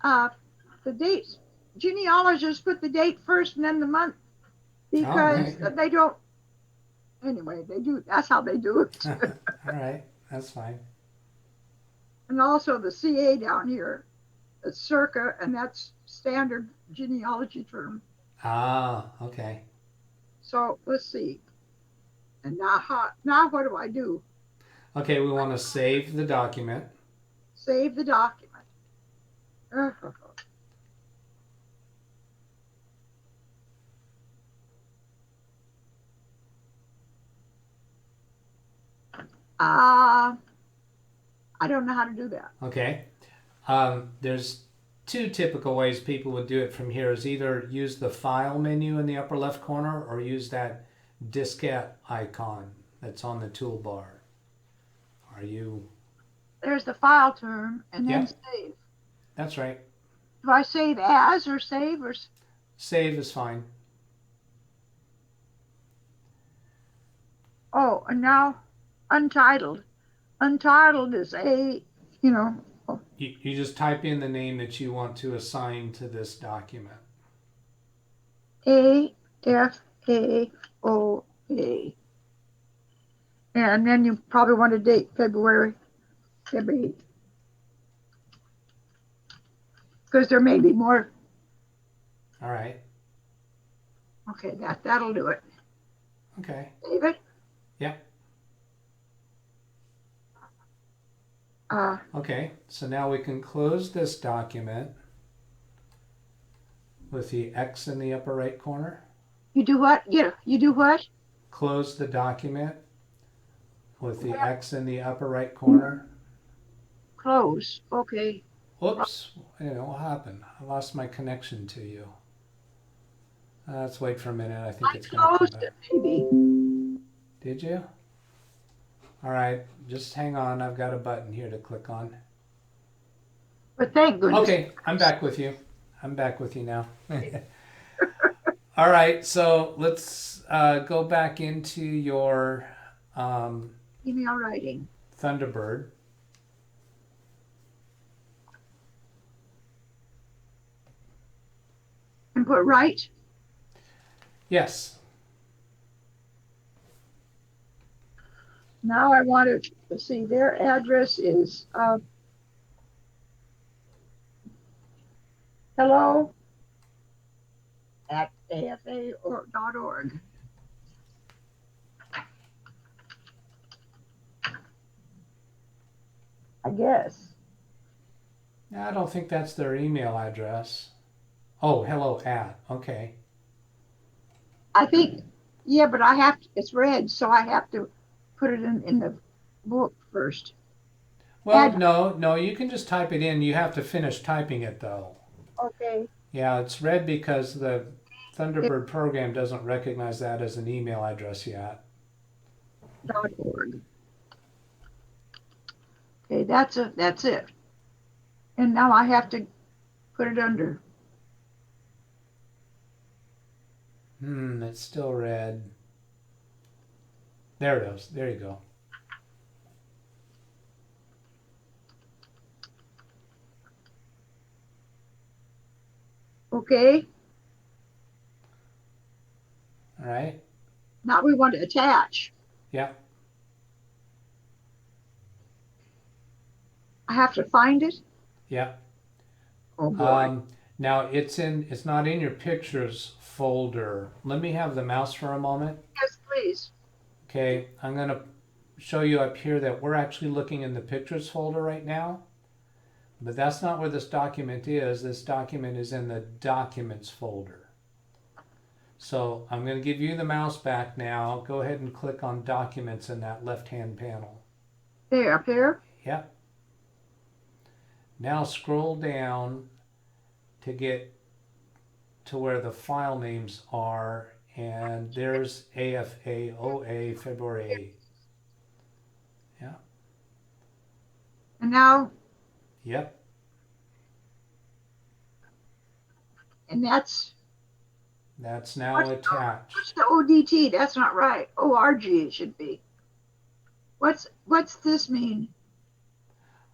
uh, the dates. Genealogists put the date first and then the month because Okay. they don't. Anyway, they do. That's how they do it. All right. That's fine. And also the CA down here, it's circa, and that's standard genealogy term. Ah, okay. So let's see. And now what do I do? Okay, we want to save the document. Save the document. I don't know how to do that. Okay. There's two typical ways people would do it from here is either use the file menu in the upper left corner or use that diskette icon that's on the toolbar. Are you? There's the file term and then Yep, save. that's right. Do I save as or save or? Save is fine. Oh, and now untitled. Untitled is You just type in the name that you want to assign to this document. AFAOA. And then you probably want to date February 8th. Because there may be more. All right. Okay, that'll do it. Okay. David? Yeah. Okay, so now we can close this document with the X in the upper right corner. You do what? Yeah, you do what? Close the document with the X in the upper right corner. Close. Okay. Whoops, what happened? I lost my connection to you. Let's wait for a minute. I think it's going to come Closed back. it, maybe. Did you? All right, just hang on. I've got a button here to click on. But thank goodness. Okay, I'm back with you. I'm back with you now. All right, so let's go back into your Email writing. Thunderbird. And put right. Yes. Now I want to see their address is hello@afa.org. I guess. I don't think that's their email address. Oh, hello at. Okay. I think, yeah, but I have to, it's red, so I have to put it in the book first. Well, no, you can just type it in. You have to finish typing it though. Okay. Yeah, it's red because the Thunderbird program doesn't recognize that as an email address yet. .org. Okay, that's it. And now I have to put it under. It's still red. There it is. There you go. Okay. All right. Now we want to attach. Yeah. I have to find it. Yeah. Oh boy. Now it's not in your pictures folder. Let me have the mouse for a moment. Yes, please. Okay, I'm going to show you up here that we're actually looking in the pictures folder right now. But that's not where this document is. This document is in the documents folder. So I'm going to give you the mouse back now. Go ahead and click on documents in that left-hand panel. There, up here? Yep. Now scroll down to get to where the file names are, and there's AFAOA February 8th. Yeah. And now? Yep. And that's now attached. What's the ODT? That's not right. ORG it should be. What's this mean?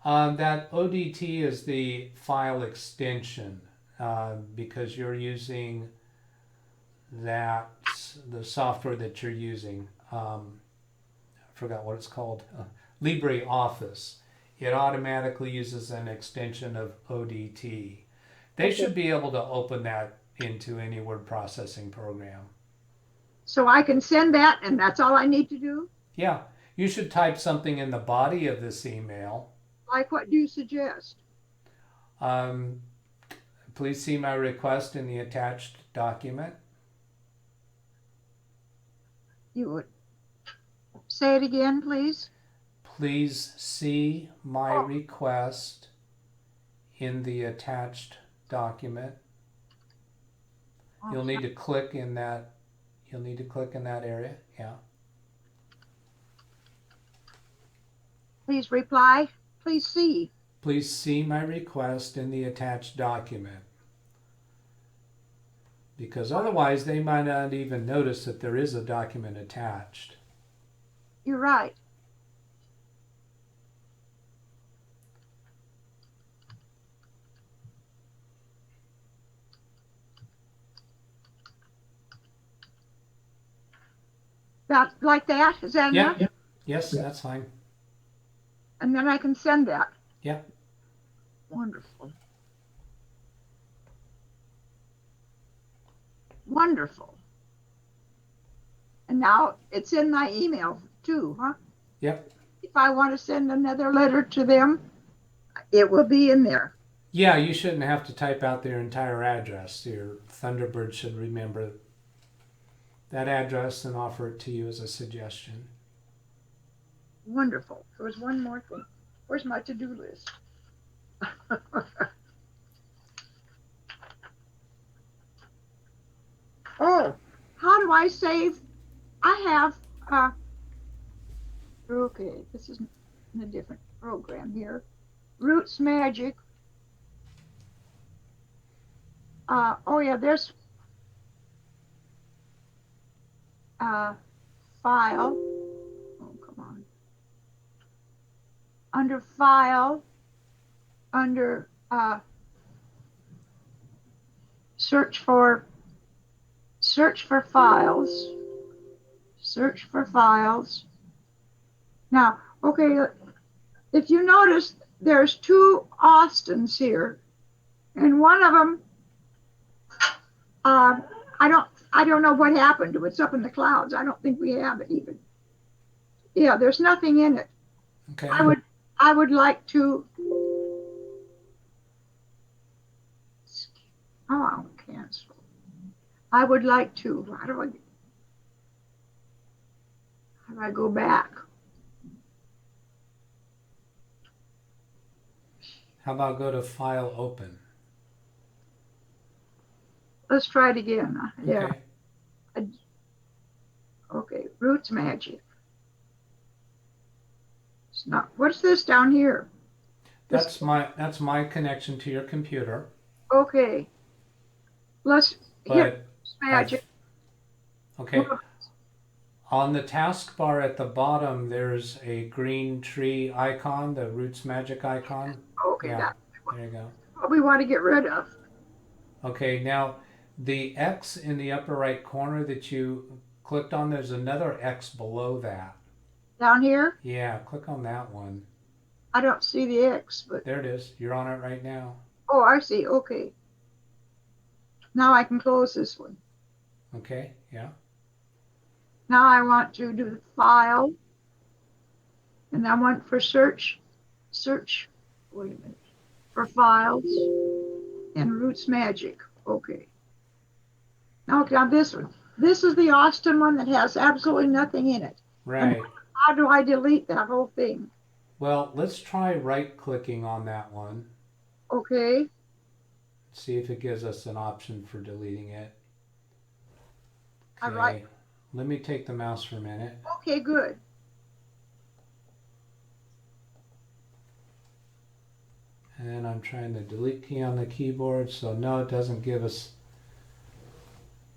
That ODT is the file extension because you're using the software that you're using. I forgot what it's called. LibreOffice. It automatically uses an extension of ODT. They should be able to open that into any word processing program. So I can send that and that's all I need to do? Yeah. You should type something in the body of this email. Like what do you suggest? Please see my request in the attached document. You would say it again, please? Please see my request in the attached document. You'll need to click in that. You'll need to click in that area. Yeah. Please reply. Please see. Please see my request in the attached document. Because otherwise they might not even notice that there is a document attached. You're right. That, like that? Is that enough? Yeah. Yes, that's fine. And then I can send that. Yeah. Wonderful. Wonderful. And now it's in my email too, huh? Yep. If I want to send another letter to them, it will be in there. Yeah, you shouldn't have to type out their entire address. Your Thunderbird should remember that address and offer it to you as a suggestion. Wonderful. There was one more thing. Where's my to-do list? Oh, how do I save? I have, okay, this is in a different program here. Roots Magic. Oh yeah, there's file. Oh, come on. Under file, under search for files. Search for files. Now, okay, if you notice, there's two Austins here, and one of them, I don't know what happened to it. It's up in the clouds. I don't think we have it even. Yeah, there's nothing in it. Okay. I would like to. Oh, I'll cancel. I would like to. How do I go back? How about go to File Open? Let's try it again. Yeah. Okay. Okay. Roots Magic. It's not. What's this down here? That's my connection to your computer. Okay. Let's hit Magic. Okay. On the taskbar at the bottom, there's a green tree icon, the Roots Magic icon. Okay. Yeah. There you go. What we want to get rid of. Okay. Now, the X in the upper right corner that you clicked on, there's another X below that. Down here? Yeah. Click on that one. I don't see the X, but there it is. You're on it right now. Oh, I see. Okay. Now I can close this one. Okay, yeah. Now I want to do file, and I want for search, wait a minute, for files and Roots Magic. Okay. Okay, on this one. This is the Austin one that has absolutely nothing in it. And Right. how do I delete that whole thing? Well, let's try right-clicking on that one. Okay. See if it gives us an option for deleting it. I write. Okay, let me take the mouse for a minute. Okay, good. And I'm trying the delete key on the keyboard, so no, it doesn't give us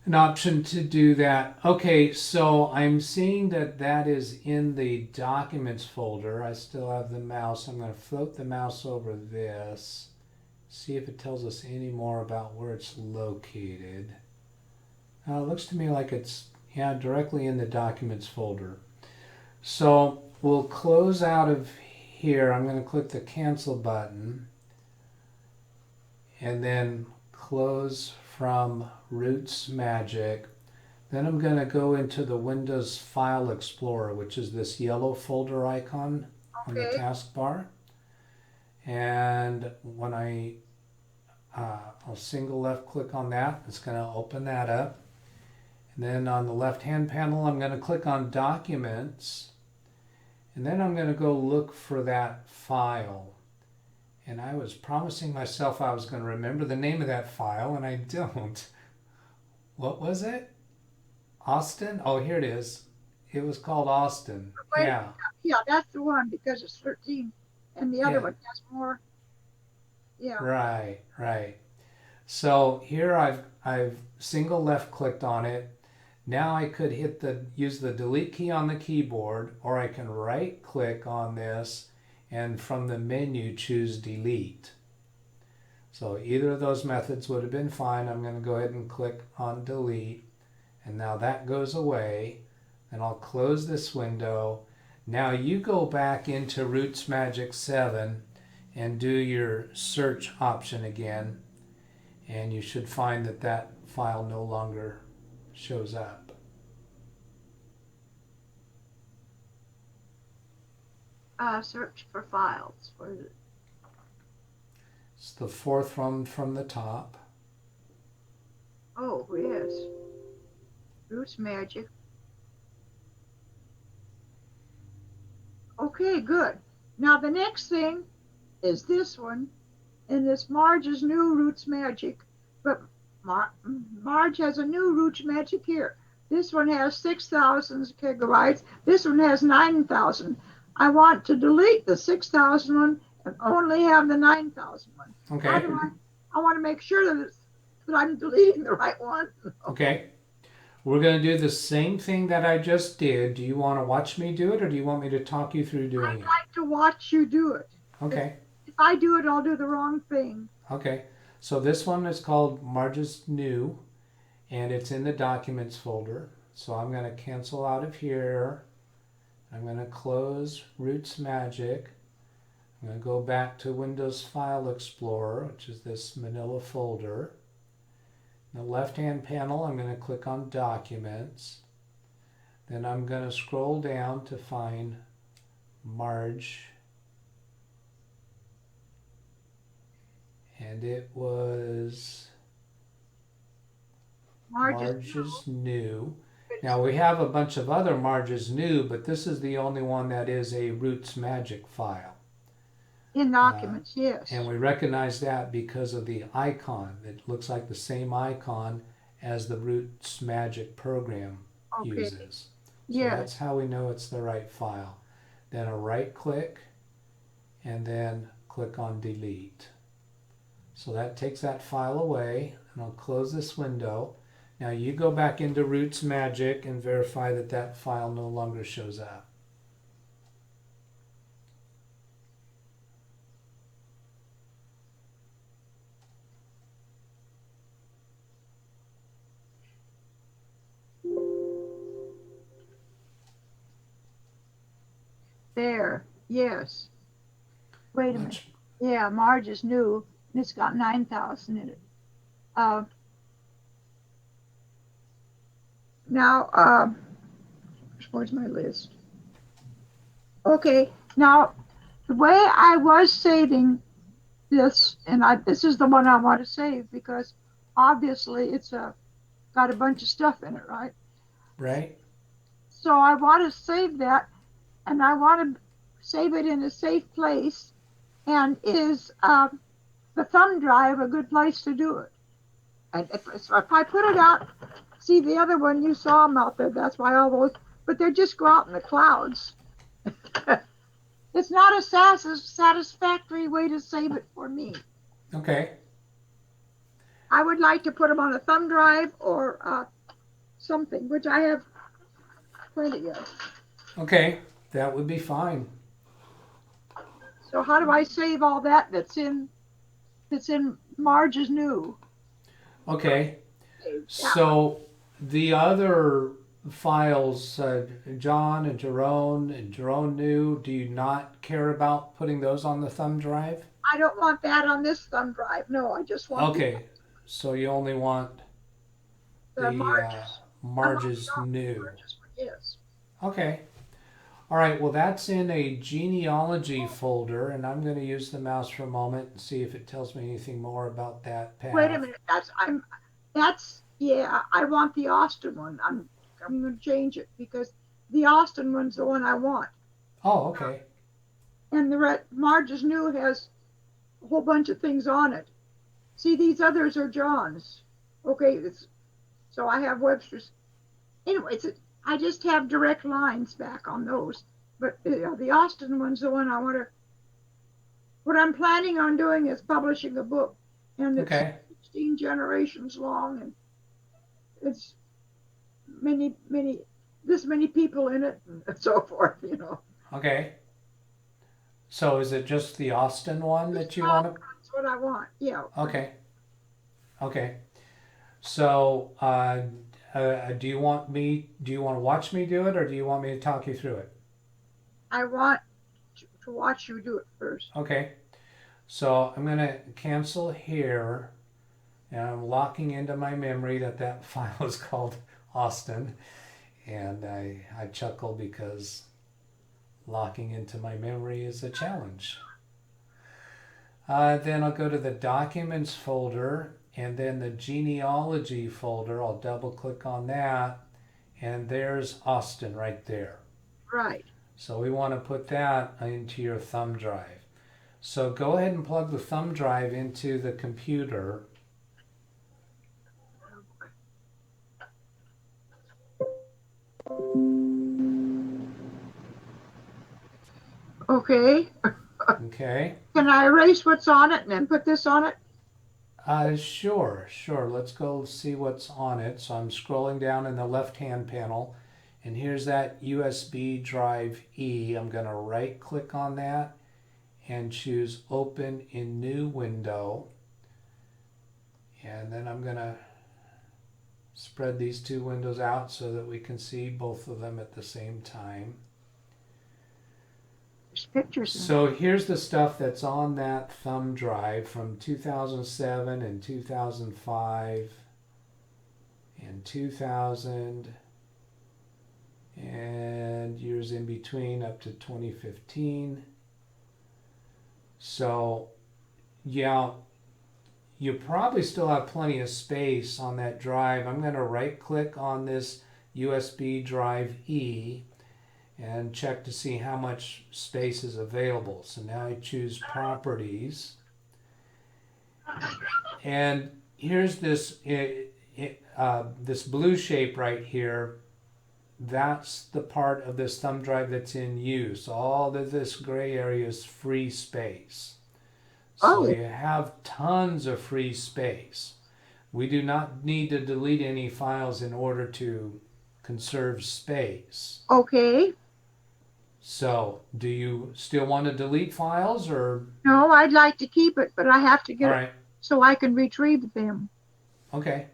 an option to do that. Okay, so I'm seeing that that is in the documents folder. I still have the mouse. I'm going to float the mouse over this, see if it tells us any more about where it's located. It looks to me like it's, yeah, directly in the documents folder. So we'll close out of here. I'm going to click the cancel button and then close from Roots Magic. Then I'm going to go into the Windows File Explorer, which is this yellow folder icon on the taskbar. And when I'll single left click on that, it's going to open that up. And then on the left hand panel, I'm going to click on Documents. And then I'm going to go look for that file. And I was promising myself I was going to remember the name of that file, and I don't. What was it? Austin? Oh, here it is. It was called Austin. Yeah. Yeah, that's the one because it's 13, and the other one has more. Yeah. Right, right. So here I've single left clicked on it. Now I could use the delete key on the keyboard, or I can right click on this and from the menu choose delete. So either of those methods would have been fine. I'm going to go ahead and click on delete, and now that goes away. And I'll close this window. Now you go back into Roots Magic 7 and do your search option again, and you should find that that file no longer shows up. Search for files. Where is it? It's the fourth one from the top. Oh, yes. Roots Magic. Okay, good. Now the next thing is this one, and this Marge's new Roots Magic. But Marge has a new Roots Magic here. This one has 6,000 gigabytes. This one has 9,000. I want to delete the 6,000 one and only have the 9,000 one. Okay. How do I want to make sure that I'm deleting the right one. Okay. We're going to do the same thing that I just did. Do you want to watch me do it, or do you want me to talk you through doing it? I'd like to watch you do it. Okay. If I do it, I'll do the wrong thing. Okay. So this one is called Marge's New, and it's in the Documents folder. So I'm going to cancel out of here. I'm going to close Roots Magic. I'm going to go back to Windows File Explorer, which is this manila folder. In the left-hand panel, I'm going to click on Documents. Then I'm going to scroll down to find Marj. And it was Marge's New. Now we have a bunch of other Marge's New, but this is the only one that is a Roots Magic file. In Documents, yes. And we recognize that because of the icon. It looks like the same icon as the Roots Magic program uses. So that's how we know it's the right file. Then a right click, and then click on delete. So that takes that file away, and I'll close this window. Now you go back into Roots Magic and verify that that file no longer shows up. There, yes. Wait a minute. Yeah, Marge is new, and it's got 9,000 in it. Now, where's my list? Okay, now the way I was saving this, and this is the one I want to save because obviously it's got a bunch of stuff in it, right? Right? So I want to save that, and I want to save it in a safe place. And is the thumb drive a good place to do it? And if I put it out, see the other one you saw them out there. That's why all those, but they just go out in the clouds. It's not a satisfactory way to save it for me. Okay. I would like to put them on a thumb drive or something, which I have plenty of. Okay, that would be fine. So how do I save all that that's in Marge's new? Okay, so the other files, John and Jerome new, do you not care about putting those on the thumb drive? I don't want that on this thumb drive. No, I just want Okay, so you only want the the Marge's. Marge's new. Marge's, yes. Okay. All right, well, that's in a genealogy folder, and I'm going to use the mouse for a moment and see if it tells me anything more about that path. Wait a minute. Yeah, I want the Austin one. I'm going to change it because the Austin one's the one I want. Oh, okay. And the Marge's new has a whole bunch of things on it. See, these others are John's. Okay, so I have Webster's. Anyway, I just have direct lines back on those. But the Austin one's the one I want to. What I'm planning on doing is publishing a book, and it's 16 generations long, and it's this many people in it, and so forth. Okay. So is it just the Austin one that you want to? That's what I want. Yeah. Okay. Okay. So, do you want to watch me do it, or do you want me to talk you through it? I want to watch you do it first. Okay. So I'm going to cancel here, and I'm locking into my memory that file is called Austin, and I chuckle because locking into my memory is a challenge. Then I'll go to the Documents folder, and then the Genealogy folder. I'll double click on that, and there's Austin right there. Right. So we want to put that into your thumb drive. So go ahead and plug the thumb drive into the computer. Okay. Okay. Can I erase what's on it and then put this on it? Sure. Let's go see what's on it. So I'm scrolling down in the left-hand panel, and here's that USB drive E. I'm going to right-click on that and choose Open in New Window. And then I'm going to spread these two windows out so that we can see both of them at the same time. Pictures. So here's the stuff that's on that thumb drive from 2007 and 2005 and 2000 and years in between up to 2015. So yeah, you probably still have plenty of space on that drive. I'm going to right click on this USB drive E and check to see how much space is available. So now I choose Properties. And here's this, this blue shape right here. That's the part of this thumb drive that's in use. All of this gray area is free space. So you have tons of free space. We do not need to delete any files in order to conserve space. Okay. So, do you still want to delete files, or? No, I'd like to keep it, but I have to get it so I can retrieve them. Okay.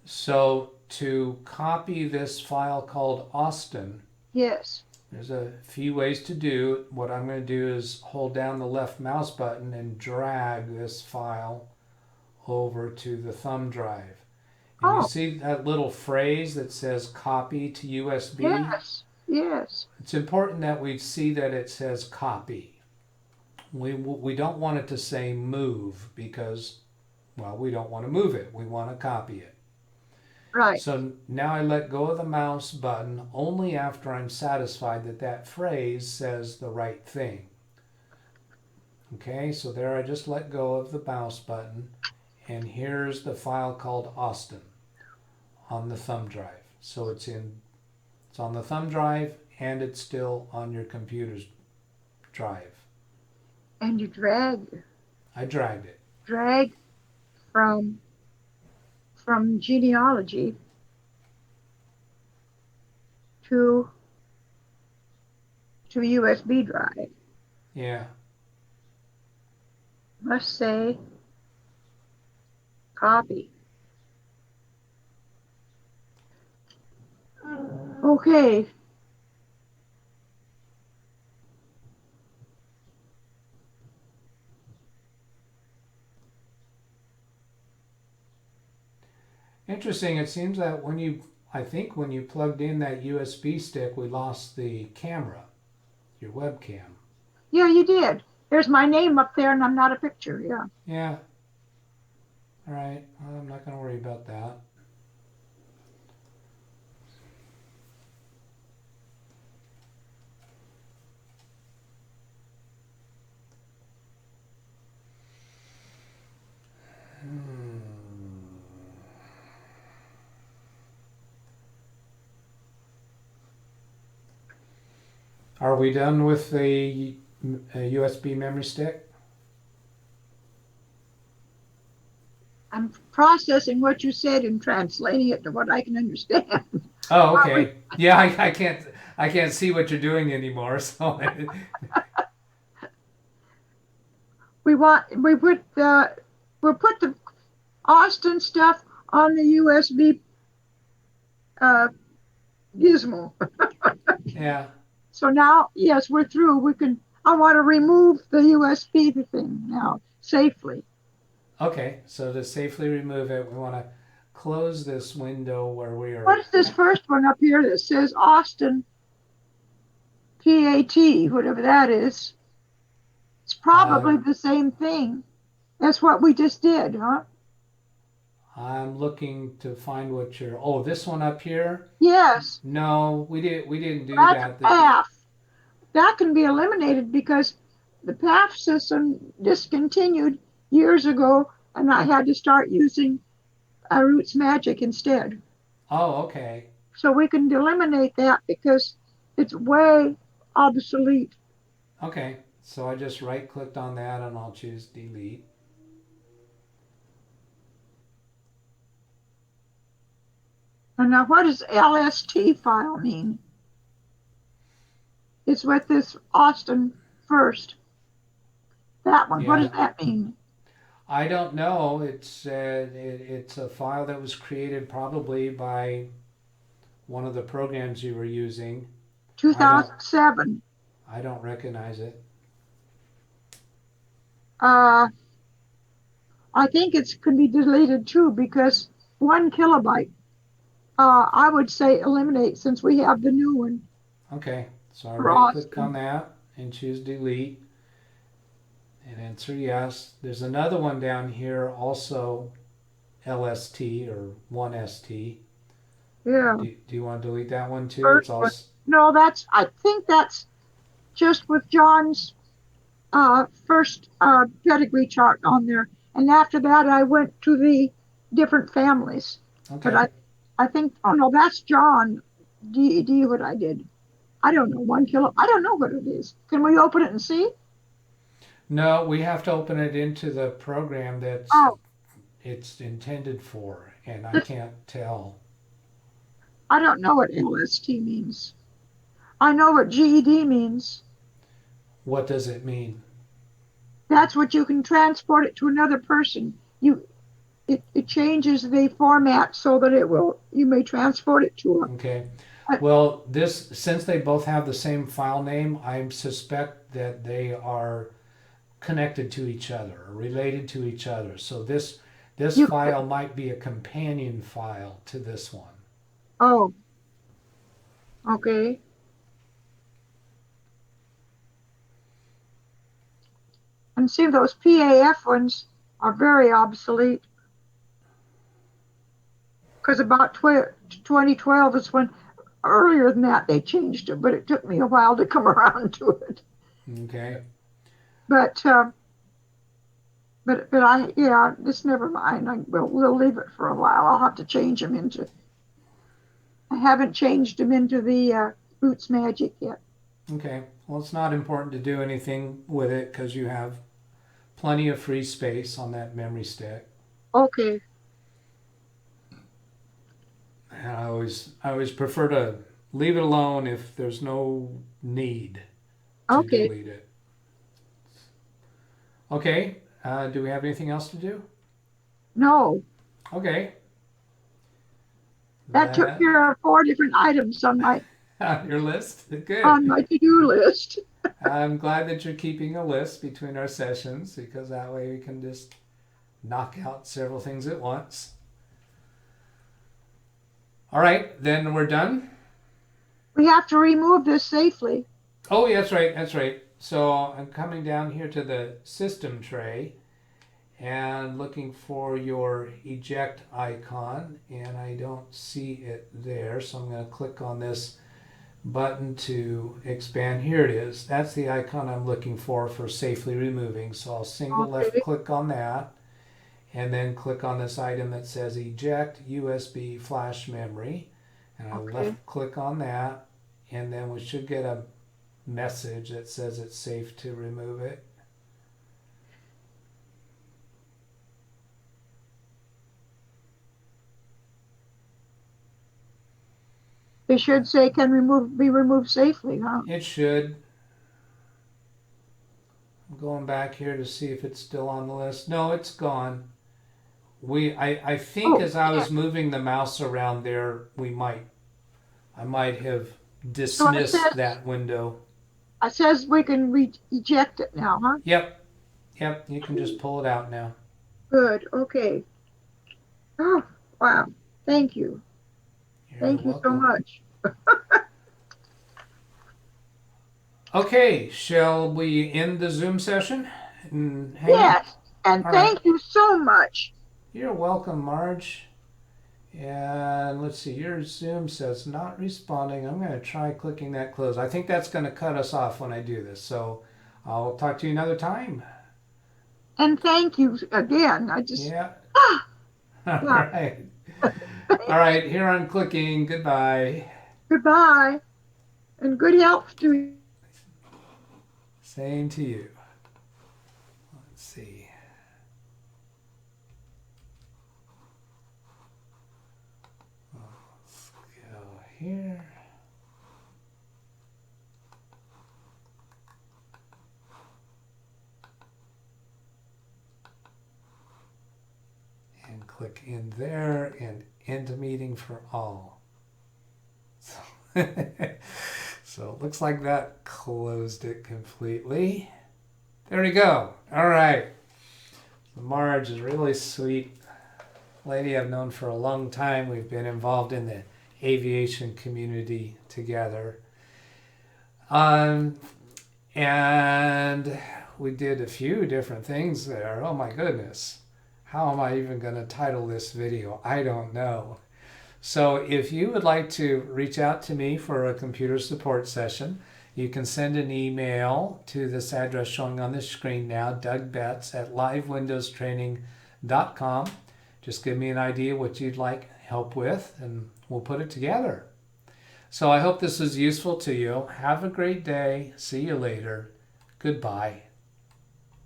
So, to copy this file called Austin, yes, there's a few ways to do it. What I'm going to do is hold down the left mouse button and drag this file over to the thumb drive. And you Oh, see that little phrase that says copy to USB? yes, yes. It's important that we see that it says copy. We don't want it to say move because, well, we don't want to move it. We want to copy it. Right. So now I let go of the mouse button only after I'm satisfied that that phrase says the right thing. Okay, so there I just let go of the mouse button, and here's the file called Austin on the thumb drive. So it's on the thumb drive and it's still on your computer's drive. And you I dragged it. drag from genealogy to USB drive. Yeah. Must say copy. Okay. Interesting. It seems that I think when you plugged in that USB stick, we lost the camera, your webcam. Yeah, you did. There's my name up there, and I'm not a picture. Yeah. Yeah. All right. Well, I'm not going to worry about that. Are we done with the USB memory stick? I'm processing what you said and translating it to what I can understand. Oh, okay. Yeah, I can't see what you're doing anymore. So We put the Austin stuff on the USB gizmo. yeah. So now, yes, we're through. I want to remove the USB thing now safely. Okay. So to safely remove it, we want to close this window where we are. What's this first one up here that says Austin PAT, whatever that is? It's probably the same thing. That's what we just did, huh? I'm looking to find what you're. Oh, this one up here. Yes. No, we didn't do That's that. PAF. That can be eliminated because the PAF system discontinued years ago, and I had to start using Roots Magic instead. Oh, okay. So we can eliminate that because it's way obsolete. Okay. So I just right clicked on that and I'll choose delete. And now, what does LST file mean? It's with this Austin first. That one. Yeah. What does that mean? I don't know. It's a file that was created probably by one of the programs you were using. 2007. I don't recognize it. I think it could be deleted too because 1 kilobyte. I would say eliminate since we have the new one. Okay, so I right click on that and choose delete and answer yes. There's another one down here also LST or 1ST. Yeah. Do you want to delete that one too? First no, I think that's just with John's first pedigree chart on there. And after that, I went to the different families. Okay. But I think, oh no, that's John DED what I did. I don't know, 1 kilo. I don't know what it is. Can we open it and see? No, we have to open it into the program that it's intended for, and I can't tell. I don't know what LST means. I know what GED means. What does it mean? That's what you can transport it to another person. It changes the format so that you may transport it to them. Okay. Well, since they both have the same file name, I suspect that they are connected to each other or related to each other. So this This file might be a companion file to this one. Oh, okay. And see, those PAF ones are very obsolete. Because about 2012 is when, earlier than that, they changed it, but it took me a while to come around to it. Okay. But yeah, just never mind. We'll leave it for a while. I'll have to change them into. I haven't changed them into the Boots Magic yet. Okay. Well, it's not important to do anything with it because you have plenty of free space on that memory stick. Okay. And I always prefer to leave it alone if there's no need to delete it. Okay. Do we have anything else to do? No. Okay. That took care of 4 different items on my your list. Good. On my to-do list. I'm glad that you're keeping a list between our sessions because that way we can just knock out several things at once. All right, then we're done. We have to remove this safely. Oh, yeah, that's right. That's right. So I'm coming down here to the system tray and looking for your eject icon, and I don't see it there. So I'm going to click on this button to expand. Here it is. That's the icon I'm looking for safely removing. So I'll single left click on that and then click on this item that says eject USB flash memory, and I'll left click on that, and then we should get a message that says it's safe to remove it. It should say can be removed safely, huh? It should. I'm going back here to see if it's still on the list. No, it's gone. I think as I was moving the mouse around there, I might have dismissed that window. It says we can eject it now, huh? Yep. Yep, you can just pull it out now. Good, okay. Oh, wow. Thank you. Thank you so much. Okay, shall we end the Zoom session? Yes, and thank you so much. You're welcome, Marge. And let's see, your Zoom says not responding. I'm going to try clicking that close. I think that's going to cut us off when I do this. So I'll talk to you another time. And thank you again. Yeah. All right. All right, here I'm clicking. Goodbye. Goodbye. And good health to you. Same to you. Let's see. Let's go here. And click in there and end meeting for all. So it looks like that closed it completely. There we go. All right. So Marge is a really sweet lady I've known for a long time. We've been involved in the aviation community together. And we did a few different things there. Oh my goodness. How am I even going to title this video? I don't know. So if you would like to reach out to me for a computer support session, you can send an email to this address showing on the screen now, DougBetts at LiveWindowsTraining.com. Just give me an idea what you'd like help with, and we'll put it together. So I hope this was useful to you. Have a great day. See you later. Goodbye.